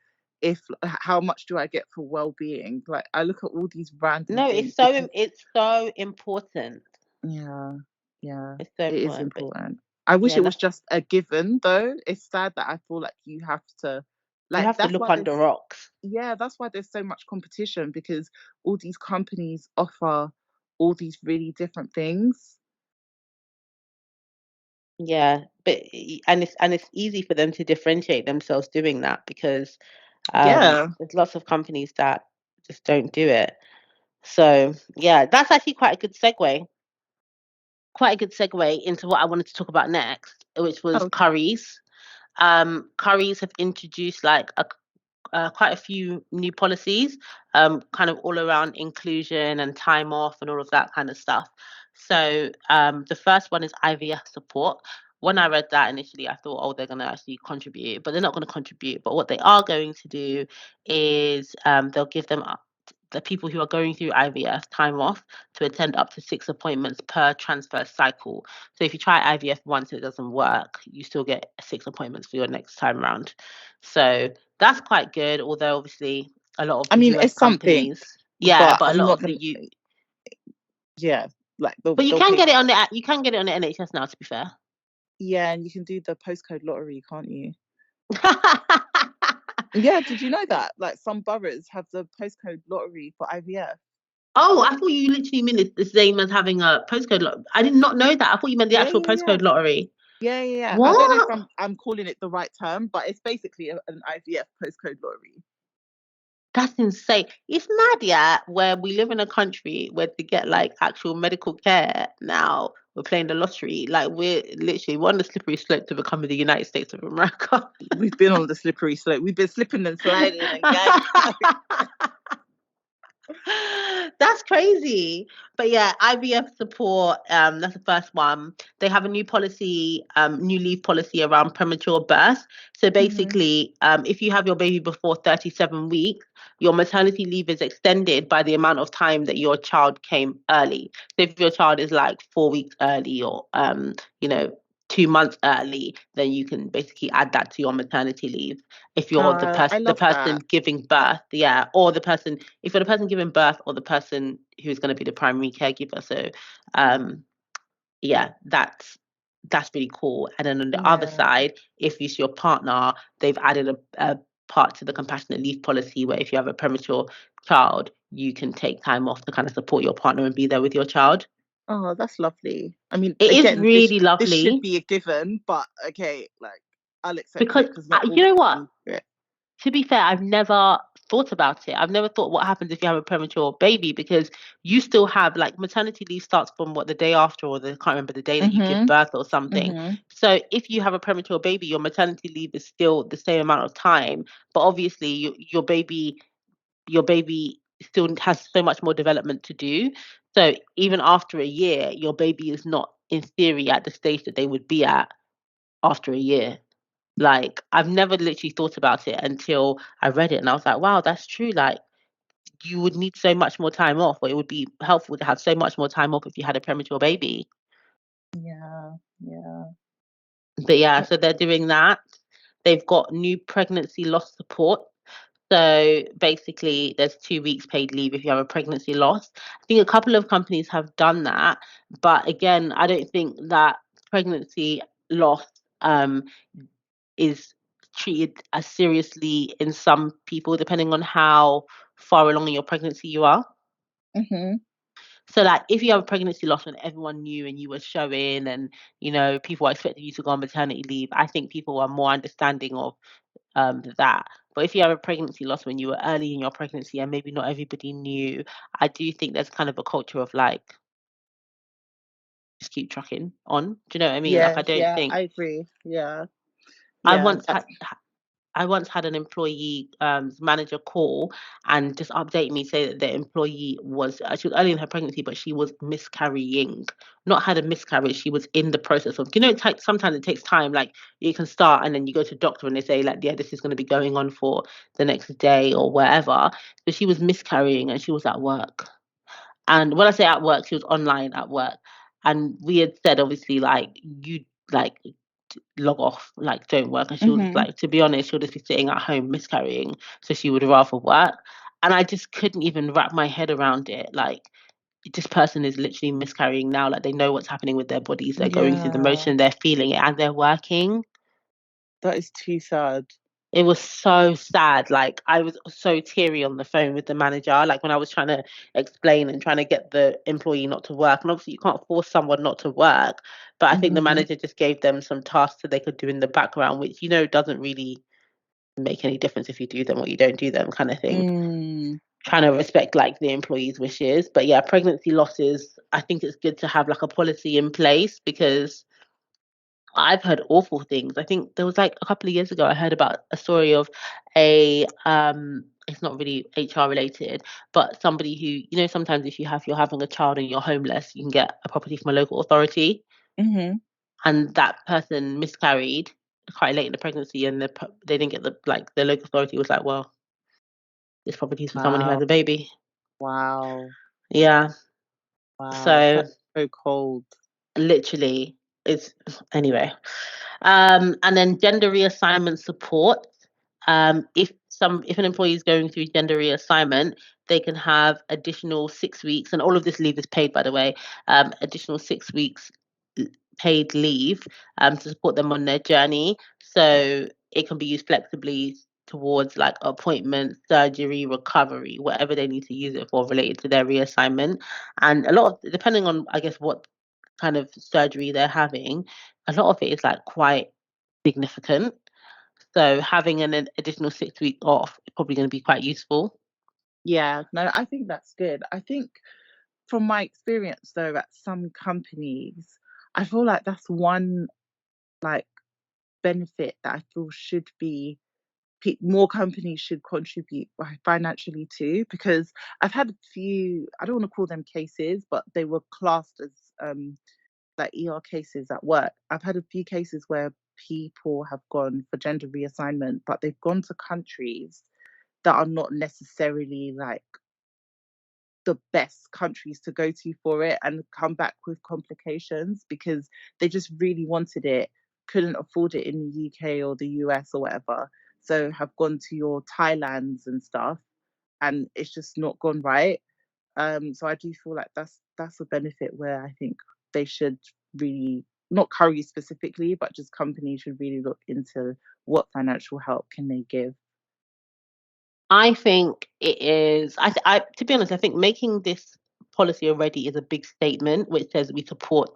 If how much do I get for well-being? Like I look at all these random No, things because it's so important. yeah, yeah, It's so it is important. But important. I wish yeah, it was that's just a given though. It's sad that I feel like you have to you like have to look under rocks. that's why there's so much competition because all these companies offer all these really different things. Yeah, but and it's easy for them to differentiate themselves doing that because Yeah. there's lots of companies that just don't do it. So yeah, that's actually quite a good segue into what I wanted to talk about next, which was Okay. curries. Curries have introduced like quite a few new policies, kind of all around inclusion and time off and all of that kind of stuff. So the first one is IVF support. When I read that initially, I thought, oh, they're going to actually contribute, but they're not going to contribute. But what they are going to do is they'll give them the people who are going through IVF time off to attend up to 6 appointments per transfer cycle. So if you try IVF once and it doesn't work, you still get 6 appointments for your next time round. So that's quite good, although obviously a lot of I the mean, US it's something, companies, yeah, but but a I'm lot not of the gonna. U, Yeah, like they'll but you they'll can pay. get it on the NHS now, to be fair. Yeah, and you can do the postcode lottery, can't you? Yeah, did you know that? Like some boroughs have the postcode lottery for IVF. Oh, I thought you literally meant it's the same as having a postcode lottery. I did not know that. I thought you meant the Yeah, actual yeah, yeah. postcode lottery. Yeah, yeah, yeah. I don't know if What? I'm calling it the right term, but it's basically an IVF postcode lottery. That's insane. It's mad, yeah, where we live in a country where to get like actual medical care now, we're playing the lottery. Like we're on the slippery slope to becoming the United States of America. We've been on the slippery slope. We've been slipping and sliding and going. That's crazy. But yeah, IVF support, that's the first one. They have a new policy, new leave policy around premature birth. So Hmm. basically, if you have your baby before 37 weeks, your maternity leave is extended by the amount of time that your child came early. So if your child is like 4 weeks early or you know, 2 months early, then you can basically add that to your maternity leave. If you're I the love person that. giving birth, yeah, or the person if you're the person giving birth or the person who's going to be the primary caregiver. So um yeah, that's really cool. And then on the other Yeah. side, if it's your partner, they've added a part to the compassionate leave policy where if you have a premature child, you can take time off to kind of support your partner and be there with your child. Oh, that's lovely. I mean, It is again, really this should lovely be a given, but okay, like I'll accept because it because not you all know what, companies do it. to be fair, I've never thought about it. I've never thought what happens if you have a premature baby because you still have like maternity leave starts from what the day after or the I can't remember the day that you give Mhm. birth or something. Mhm. So if you have a premature baby, your maternity leave is still the same amount of time, but obviously your baby still has so much more development to do. So even after a year, your baby is not in theory at the stage that they would be at after a year. Like, I've never literally thought about it until I read it and I was like, wow, that's true. Like, you would need so much more time off, or it would be helpful to have so much more time off if you had a premature baby. Yeah. Yeah. But yeah, so they're doing that. They've got new pregnancy loss support. So basically, there's 2 weeks paid leave if you have a pregnancy loss. I think a couple of companies have done that. But again, I don't think that pregnancy loss um, is treated as seriously in some people, depending on how far along in your pregnancy you are. Mhm. So, like, if you have a pregnancy loss and everyone knew and you were showing, and people are expecting you to go on maternity leave, I think people are more understanding of that. But if you have a pregnancy loss when you were early in your pregnancy and maybe not everybody knew, I do think there's kind of a culture of like just keep trucking on. Do you know what I mean? Like, Yeah. I don't Yeah. think I agree. Yeah. I Yeah. once That's. had an employee manager call and just update me, say that the employee was she was early in her pregnancy, but she was miscarrying. Not had a miscarriage, she was in the process of. Sometimes it takes time. Like you can start and then you go to the doctor and they say like, yeah, this is going to be going on for the next day or wherever. So she was miscarrying and she was at work. And when I say at work, she was online at work. And we had said obviously like you like log off, like don't work. And she was Mhm. like, to be honest, she'll just be sitting at home miscarrying. So she would rather work. And I just couldn't even wrap my head around it. Like, this person is literally miscarrying now. Like, they know what's happening with their bodies. They're going through the Yeah. motion, they're feeling it, and they're working. That is too sad. It was so sad. Like I was so teary on the phone with the manager, like when I was trying to explain and trying to get the employee not to work. And obviously you can't force someone not to work. But I think the Hmm. manager just gave them some tasks that they could do in the background, which, doesn't really make any difference if you do them or you don't do them kind of thing. Mm. Trying to respect like the employee's wishes. But yeah, pregnancy losses, I think it's good to have like a policy in place because I've heard awful things. I think there was like a couple of years ago, I heard about a story of it's not really HR related, but somebody who, sometimes if you're having a child and you're homeless, you can get a property from a local authority, Hmm. and that person miscarried quite late in the pregnancy, and they didn't get the local authority was like, well, this property is for someone who has Wow. a baby. Wow. Yeah, Wow. so That's so cold. literally, it's anyway. And then gender reassignment support. If an employee is going through gender reassignment, they can have additional 6 weeks, and all of this leave is paid, by the way. Additional 6 weeks paid leave to support them on their journey. So it can be used flexibly towards like appointment, surgery, recovery, whatever they need to use it for related to their reassignment. And a lot of, depending on, I guess, what kind of surgery they're having, a lot of it is like quite significant. So having an additional 6 weeks off is probably going to be quite useful. Yeah. No, I think that's good. I think from my experience though, at some companies, I feel like that's one like benefit that I feel should be more companies should contribute financially to, because I've had a few, I don't want to call them cases, but they were classed as like cases at work. I've had a few cases where people have gone for gender reassignment, but they've gone to countries that are not necessarily like the best countries to go to for it, and come back with complications because they just really wanted it, couldn't afford it in the UK or the US or whatever. So have gone to your Thailands and stuff, and it's just not gone right. So I do feel like that's a benefit where I think they should really, not Curry specifically, but just companies should really look into what financial help can they give. I think it is. To be honest, I think making this policy already is a big statement, which says we support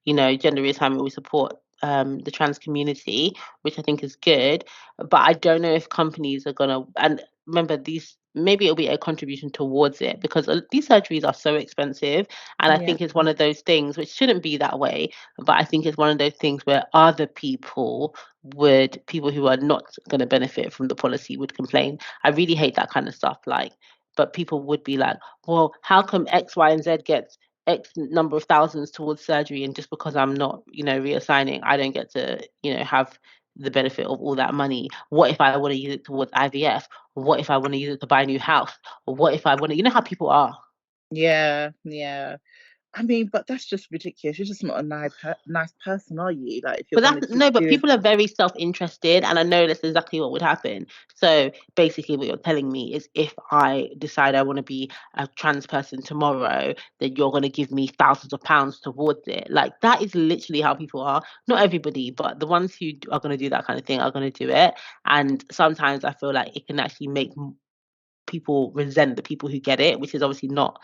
gender reassignment, we support the trans community, which I think is good. But I don't know if companies are gonna, and remember these, maybe it'll be a contribution towards it because these surgeries are so expensive. And I Yeah. think it's one of those things which shouldn't be that way, but I think it's one of those things where other people who are not going to benefit from the policy would complain. I really hate that kind of stuff. Like, but people would be like, well, how come X, Y, and Z gets X number of thousands towards surgery, and just because I'm not, reassigning, I don't get to, have the benefit of all that money. What if I want to use it towards IVF? What if I want to use it to buy a new house? Or what if I want to, how people are. Yeah, yeah. I mean, but that's just ridiculous. You're just not a nice person, are you? Like, if you're But gonna that's keep no, but doing. people are very self-interested, and I know that's exactly what would happen. So basically, what you're telling me is, if I decide I want to be a trans person tomorrow, then you're going to give me thousands of pounds towards it. Like that is literally how people are. Not everybody, but the ones who are going to do that kind of thing are going to do it. And sometimes I feel like it can actually make people resent the people who get it, which is obviously not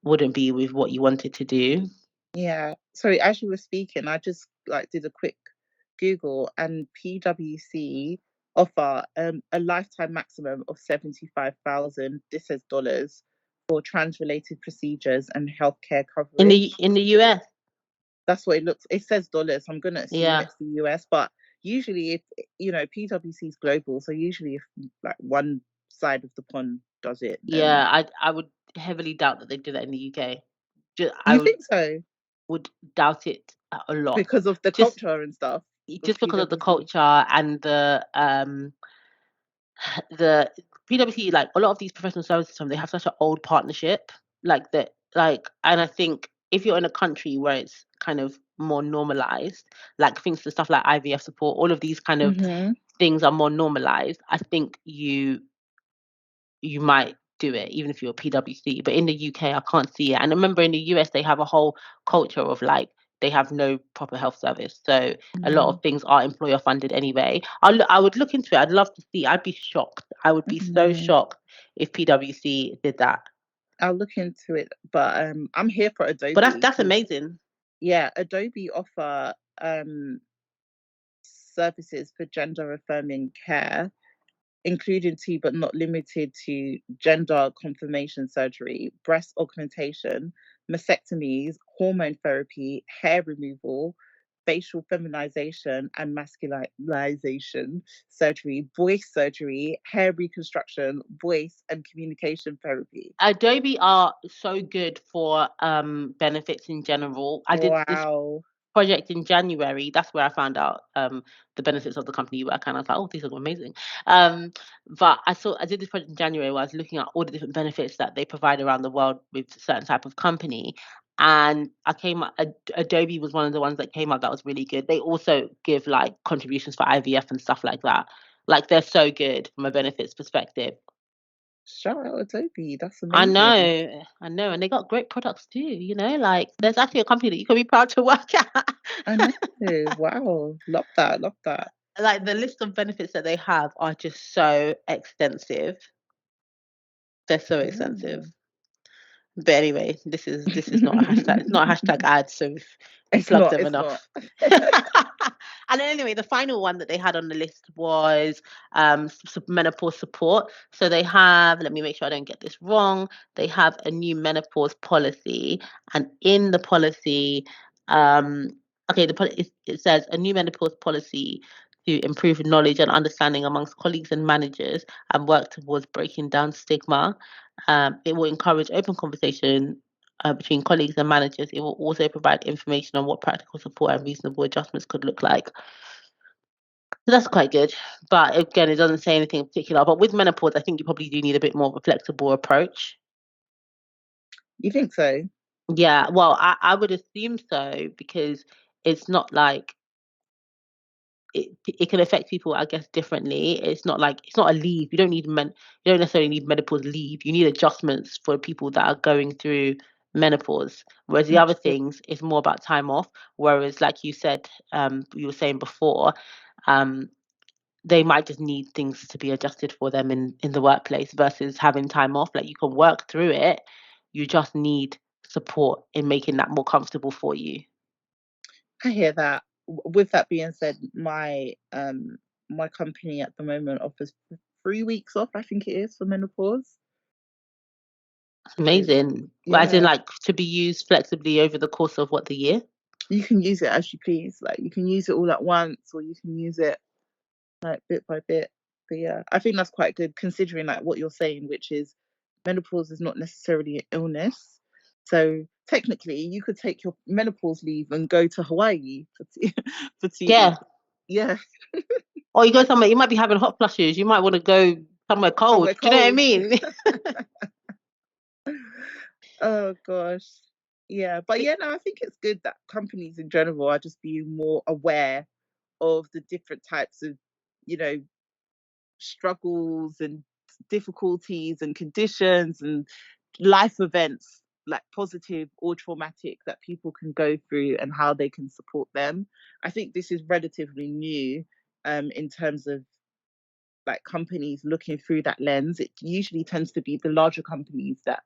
wouldn't be with what you wanted to do. Yeah. Sorry, as you were speaking, I just like did a quick Google, and PwC offer a lifetime maximum of 75,000, this says dollars, for trans related procedures and healthcare In the coverage. in the US, That's what it says dollars. I'm gonna assume yeah. it's the US, but usually if PwC is global, so usually if like one side of the pond does it, then Yeah, I would heavily doubt that they do that in the UK. I you would think so doubt it a lot. because of the Just culture and stuff of just because of the PwC. culture and the PwC, like a lot of these professional services firms, they have such an old partnership, like that, and I think if you're in a country where it's kind of more normalized, like things to stuff like IVF support, all of these kind of Hmm. things are more normalized. I think you might do it even if you're a PwC. But in the UK, I can't see it. And I remember in the US, they have a whole culture of like they have no proper health service. So a lot Mm, of things are employer funded anyway. I would look into it. I'd love to see. I'd be shocked. I would be so mm. shocked if PwC did that. I'll look into it, but I'm here for But Adobe that's because amazing. yeah, Adobe offer services for gender affirming care, including to but not limited to gender confirmation surgery, breast augmentation, mastectomies, hormone therapy, hair removal, facial feminization and masculinization surgery, voice surgery, hair reconstruction, voice and communication therapy. Adobe are so good for benefits in general. I did this Wow. project in January. That's where I found out the benefits of the company you work at. And I was like, oh, these are amazing. Um, but I did this project in January where I was looking at all the different benefits that they provide around the world with certain type of company. And Adobe was one of the ones that came up that was really good. They also give like contributions for IVF and stuff like that. Like they're so good from a benefits perspective. Shout out Adobe. That's I amazing. know, I know, and they got great products too, you know, like there's actually a company that you can be proud to work at. I know. Wow. Love that. Love that. Like the list of benefits that they have are just so extensive. They're so Yeah. extensive. But anyway, this is not a hashtag. It's not a hashtag ad, so we've It's plugged not. them It's not. enough. And then anyway, the final one that they had on the list was menopause support. So they have, let me make sure I don't get this wrong. They have a new menopause policy, and in the policy, um, okay, it says a new menopause policy to improve knowledge and understanding amongst colleagues and managers and work towards breaking down stigma. It will encourage open conversation between colleagues and managers. It will also provide information on what practical support and reasonable adjustments could look like. So that's quite good. But again, it doesn't say anything in particular. But with menopause, I think you probably do need a bit more of a flexible approach. You think so? Yeah, well, I would assume so because it's not like it can affect people, I guess, differently. It's not like it's not a leave. You don't necessarily need menopause leave. You need adjustments for people that are going through menopause. Whereas the other True. things is more about time off. Whereas, like you said, you were saying before, um, they might just need things to be adjusted for them in the workplace versus having time off. Like you can work through it. You just need support in making that more comfortable for you. I hear that. With that being said, my company at the moment offers 3 weeks off. I think it is for menopause. It's Amazing. But as in yeah. like to be used flexibly over the course of what, the year? You can use it as you please. Like you can use it all at once, or you can use it like bit by bit. But yeah, I think that's quite good considering like what you're saying, which is menopause is not necessarily an illness. So technically, you could take your menopause leave and go to Hawaii for for 2 weeks. Yeah. Yeah, Or you go somewhere, you might be having hot flushes. You might want to go somewhere cold. somewhere Do you know what I cold. mean? Oh gosh. Yeah, but yeah, no, I think it's good that companies in general are just being more aware of the different types of, you know, struggles and difficulties and conditions and life events, like positive or traumatic, that people can go through and how they can support them. I think this is relatively new in terms of like companies looking through that lens. It usually tends to be the larger companies that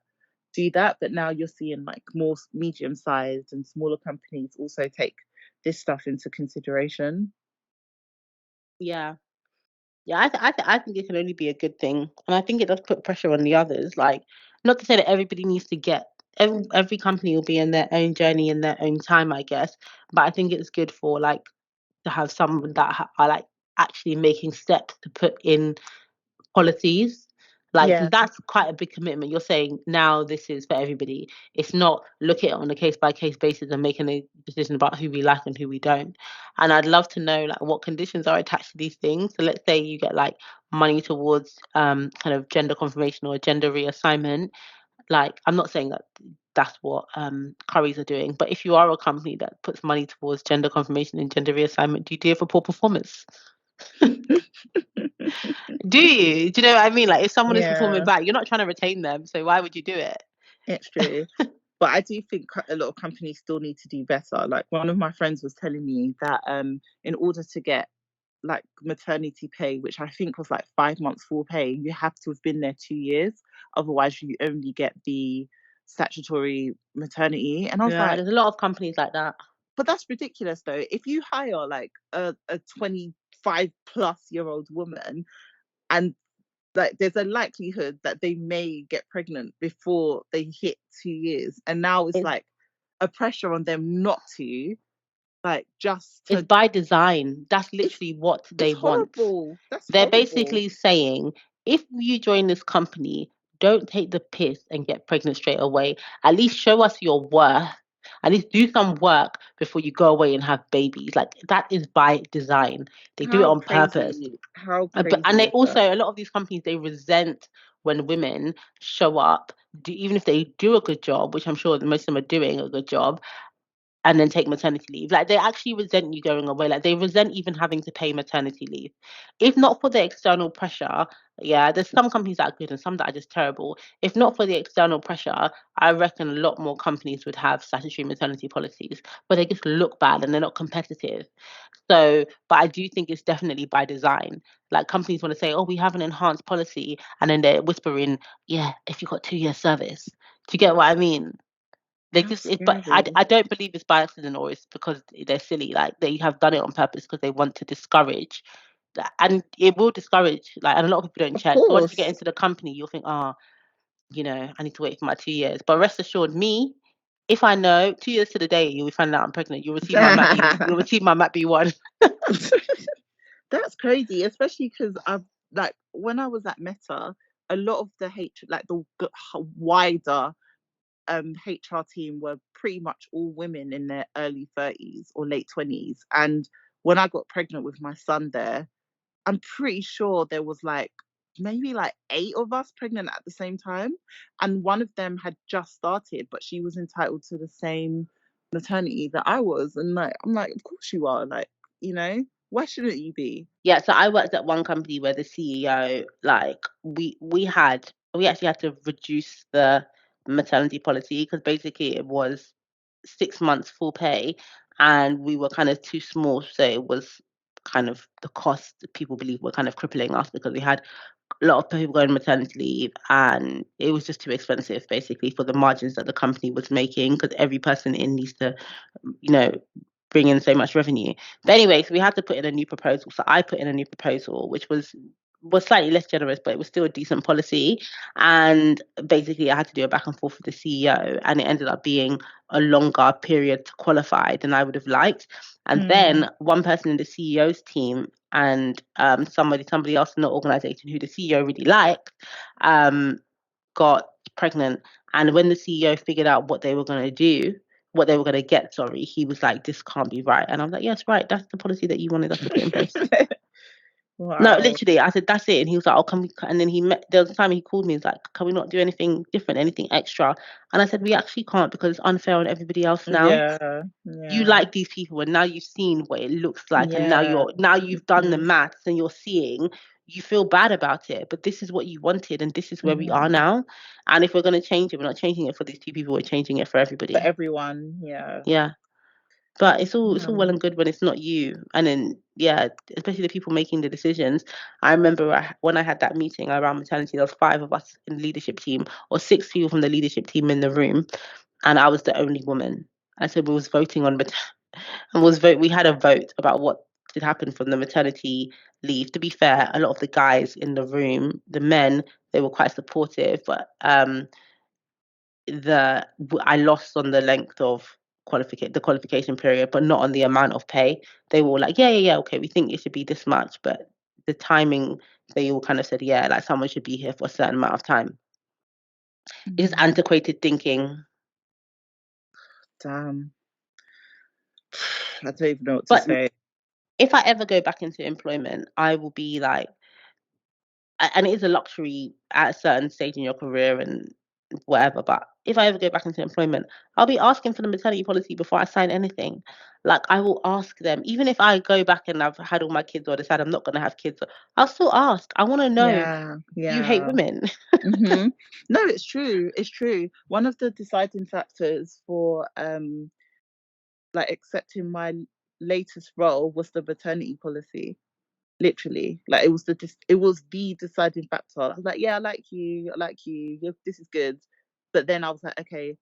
do that, but now you're seeing like more medium sized and smaller companies also take this stuff into consideration. Yeah. Yeah, I think it can only be a good thing, and I think it does put pressure on the others. Like, not to say that everybody needs to get every company will be in their own journey in their own time, I guess. But I think it's good for like to have some that are like actually making steps to put in policies. Like Yeah. that's quite a big commitment. You're saying now this is for everybody. It's not look at it on a case by case basis and making a decision about who we like and who we don't. And I'd love to know like what conditions are attached to these things. So let's say you get like money towards kind of gender confirmation or gender reassignment. Like I'm not saying that that's what curries are doing, but if you are a company that puts money towards gender confirmation and gender reassignment, do you do it for poor performance? Do you? Do you know what I mean? Like, if someone is performing Yeah, bad, you're not trying to retain them, so why would you do it? it's true. But I do think a lot of companies still need to do better. Like one of my friends was telling me that in order to get like maternity pay, which I think was like 5 months full pay, you have to have been there 2 years. Otherwise, you only get the statutory maternity. And I was Yeah, like, there's a lot of companies like that. but that's ridiculous though. If you hire like a 25-plus-year-old woman and like there's a likelihood that they may get pregnant before they hit 2 years. And now it's It's like a pressure on them not to, like just it's to by design. That's it's literally what it's they want. horrible. That's They're horrible. basically saying, if you join this company, don't take the piss and get pregnant straight away. At least show us your worth. At least do some work before you go away and have babies. Like that is by design. They do it How on purpose. crazy. How And crazy they is that? also, a lot of these companies, they resent when women show up, even if they do a good job, which I'm sure that most of them are doing a good job, and then take maternity leave. Like they actually resent you going away. Like they resent even having to pay maternity leave. If not for the external pressure, yeah, there's some companies that are good and some that are just terrible. If not for the external pressure, I reckon a lot more companies would have statutory maternity policies, but they just look bad and they're not competitive. So, but I do think it's definitely by design. Like companies want to say, oh, we have an enhanced policy, and then they're whispering, yeah, if you've got 2 years service. Do you get what I mean? They That's just, but scary. I don't believe it's by accident or it's because they're silly. Like they have done it on purpose because they want to discourage, and it will discourage. Like, and a lot of people don't Of check. So once you get course. into the company, you'll think, oh, I need to wait for my 2 years. But rest assured, me, if I know 2 years to the day, you'll be finding out I'm pregnant. You'll receive my Mat B. You'll receive my Mat B1. That's crazy, especially because I've like when I was at Meta, a lot of the like the wider HR team were pretty much all women in their early 30s or late 20s. And when I got pregnant with my son there, I'm pretty sure there was like maybe like 8 of us pregnant at the same time. And one of them had just started, but she was entitled to the same maternity that I was. And like, I'm like, of course you are. Like, why shouldn't you be? Yeah, so I worked at one company where the CEO, like, we actually had to reduce the maternity policy because basically it was 6 months full pay, and we were kind of too small, so it was kind of the cost that people believe were kind of crippling us because we had a lot of people going on maternity leave, and it was just too expensive basically for the margins that the company was making because every person in needs to, you know, bring in so much revenue. But anyway, so we had to put in a new proposal. So I put in a new proposal, which was slightly less generous, but it was still a decent policy. And basically, I had to do a back and forth with the CEO, and it ended up being a longer period to qualify than I would have liked. And Mm. then one person in the CEO's team and somebody else in the organization who the CEO really liked um, got pregnant. And when the CEO figured out what they were going to do, what they were going to get, sorry, he was like, this can't be right. And I was like, yes, right. That's the policy that you wanted us to put in place. No, Wow. literally, I said, that's it. And he was like, oh, can we, and then there was a time he called me, he's like, can we not do anything different, anything extra? And I said, we actually can't because it's unfair on everybody else now. Yeah. You Yeah. like these people and now you've seen what it looks like and Yeah. now you've done the Mhm. maths and you're seeing, you feel bad about it, but this is what you wanted and this is where we are Mhm. now. And if we're going to change it, we're not changing it for these two people, we're changing it for For everybody. everyone. Yeah. Yeah, but it's all well Yeah. and good when it's not you. And then yeah, especially the people making the decisions. I remember when I had that meeting around maternity, there was 5 of us in the leadership team or 6 people from the leadership team in the room, and I was the only woman. I said we was voting on and we had a vote about what did happen from the maternity leave. To be fair, a lot of the guys in the room, the men, they were quite supportive, but I lost on the length of the qualification period, but not on the amount of pay. They were like, yeah, okay, we think it should be this much, but the timing, they all kind of said, yeah, like someone should be here for a certain amount of time. It's Mm. antiquated thinking. Damn. I don't even know what to But say. if I ever go back into employment, I will be like, and it is a luxury at a certain stage in your career, and whatever. But if I ever go back into employment, I'll be asking for the maternity policy before I sign anything. Like, I will ask them, even if I go back and I've had all my kids or decide I'm not going to have kids, I'll still ask. I want to know, Yeah, do you hate yeah. women? Mm-hmm. No, it's true. It's true. One of the deciding factors for like accepting my latest role was the maternity policy. Literally, like it was the deciding factor. I was like, yeah, I like you, this is good. But then I was like, okay,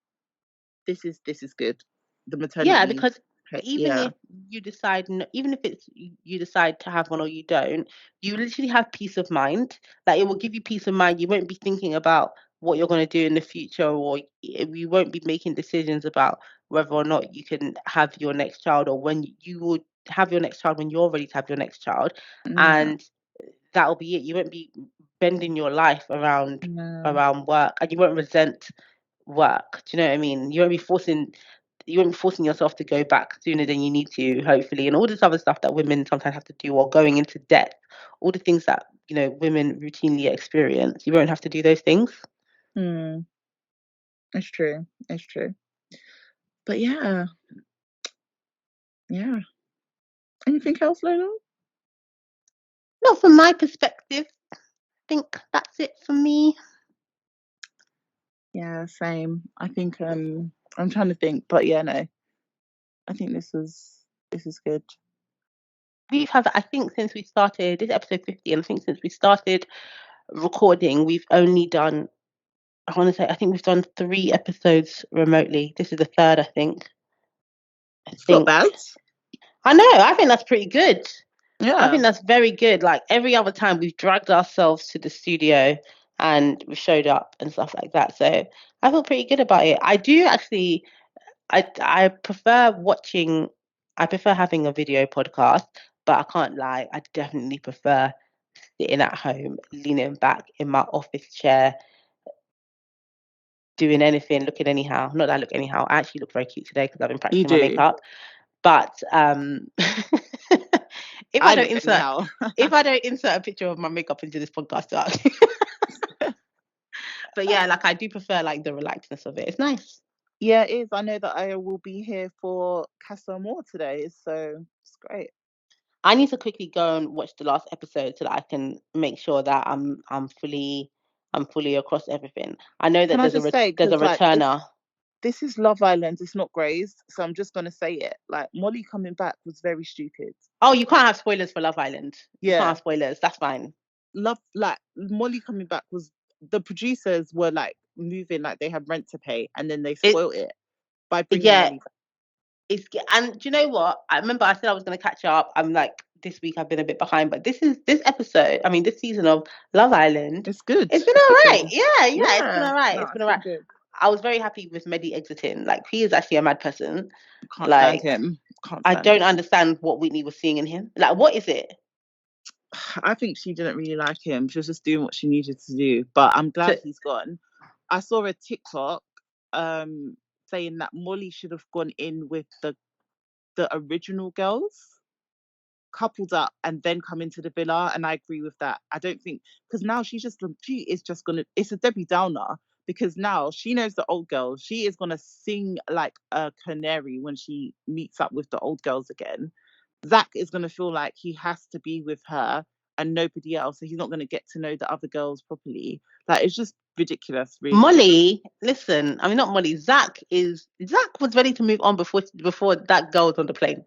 this is good. The Yeah, maternity, because even yeah. if you decide, even if it's you decide to have one or you don't, you literally have peace of mind. Like, it will give you peace of mind. You won't be thinking about what you're going to do in the future, or you won't be making decisions about whether or not you can have your next child, or when you will have your next child, when you're ready to have your next child, Yeah, and that'll be it. You won't be bending your life yeah. around work, and you won't resent work. Do you know what I mean? You won't be forcing yourself to go back sooner than you need to, hopefully, and all this other stuff that women sometimes have to do, or going into debt, all the things that women routinely experience. You won't have to do those things. Hmm. It's true. It's true. But yeah, yeah. Anything else, Lola? Not from my perspective. I think that's it for me. Yeah, same. I think I'm trying to think, but yeah, no. I think this is good. I think since we started, this episode 50, and I think since we started recording, we've only done, I want to say, I think we've done 3 episodes remotely. This is the third, I think. I It's not think. bad. I know. I think that's pretty good. I Yeah. think that's very good. Like, every other time we've dragged ourselves to the studio and we showed up and stuff like that. So I feel pretty good about it. I do actually. I prefer watching. I prefer having a video podcast, but I can't lie. I definitely prefer sitting at home, leaning back in my office chair, doing anything, looking anyhow. Not that I look anyhow. I actually look very cute today because I've been You practicing my do. makeup. But if I I don't look insert anyhow. if I don't insert a picture of my makeup into this podcast, but yeah, like, I do prefer, like, the relaxedness of it. It's nice. Yeah, it is. I know that I will be here for Casa More today, so it's great. I need to quickly go and watch the last episode so that I can make sure that I'm fully across everything. I know Can that I just say, there's a because like if returner. this is Love Island, it's not Grey's, so I'm just gonna say it. Like Molly coming back was very stupid. Oh, you can't have spoilers for Love Island. You can't have Yeah, spoilers. That's fine. love like Molly coming back was the producers were like moving like they had rent to pay, and then they It spoilt it by bringing Yeah, Molly back. and do you know what? I remember I said I was going to catch up. I'm like, this week I've been a bit behind, but this episode, I mean, this season of Love Island, It's good. it's been It's all good right. though. Yeah, yeah, it's been Yeah, all right. no, It's been it's all right. been good. I was very happy with Mehdi exiting. Like, he is actually a mad person. Can't stand Like, him. Can't I stand don't him. understand what Whitney was seeing in him. Like, what is it? I think she didn't really like him. She was just doing what she needed to do. But I'm So, glad he's gone. I saw a TikTok um saying that Molly should have gone in with the original girls, coupled up, and then come into the villa. And I agree with that. I don't think, because now she is just gonna, it's a Debbie Downer, because now she knows the old girls. She is gonna sing like a canary when she meets up with the old girls again. Zach is going to feel like he has to be with her and nobody else. So he's not going to get to know the other girls properly. Like, it's just ridiculous, really. Molly, listen, I mean, not Molly. Zach was ready to move on before that girl was on the plane.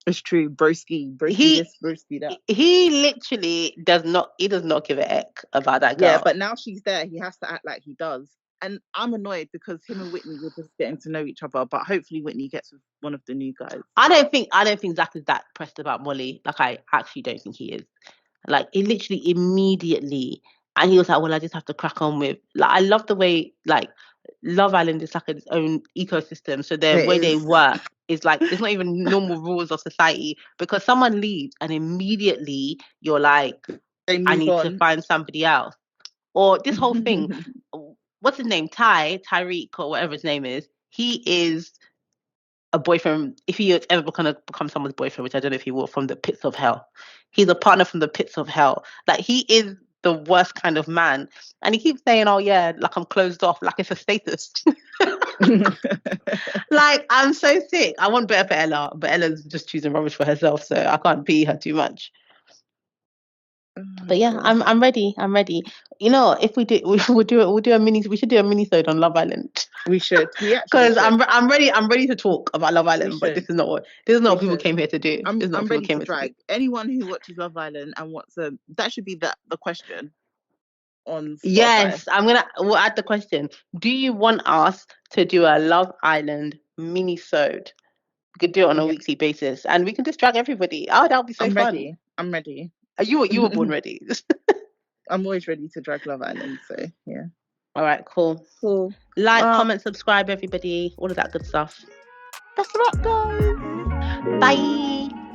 It's true. Broski, broski He this, broski that. he literally does not give a heck about that Yeah, girl. but now she's there. He has to act like he does. And I'm annoyed because him and Whitney were just getting to know each other. But hopefully Whitney gets with one of the new guys. I don't think Zach is that pressed about Molly. Like, I actually don't think he is. Like, he literally immediately, and he was like, "Well, I just have to crack on with." Like, I love the way, like, Love Island is like its own ecosystem. So the It way they is. work is like, it's not even normal rules of society, because someone leaves and immediately you're like, They I move need to on. find somebody else. Or this whole thing, what's his name? Tyreek, or whatever his name is. He is a boyfriend, if he ever become someone's boyfriend, which I don't know if he will, from the pits of hell. He's a partner from the pits of hell. Like, he is the worst kind of man. And he keeps saying, oh yeah, like I'm closed off, like it's a status. Like, I'm so sick. I want better for Ella, but Ella's just choosing rubbish for herself, so I can't pity her too much. But yeah, God. I'm ready. I'm ready. You know, if we do, we'll do it. We'll do a mini. We should do a mini-sode on Love Island. We should. We actually Because should. I'm ready. I'm ready to talk about Love We Island. But should. this is not We what people should. came here to do. This is not I'm what people ready came to here to do. drag anyone who watches Love Island and wants a. That should be the question on Spotify. Yes, we'll add the question. Do you want us to do a Love Island mini-sode? We could do it on a Yeah, weekly basis, and we can just drag everybody. Oh, that would be so I'm fun. ready. I'm ready. You were born ready. I'm always ready to drag Love Island. So yeah. All right, cool. Cool. Like, comment, subscribe, everybody. All of that good stuff. That's a wrap, guys. Bye.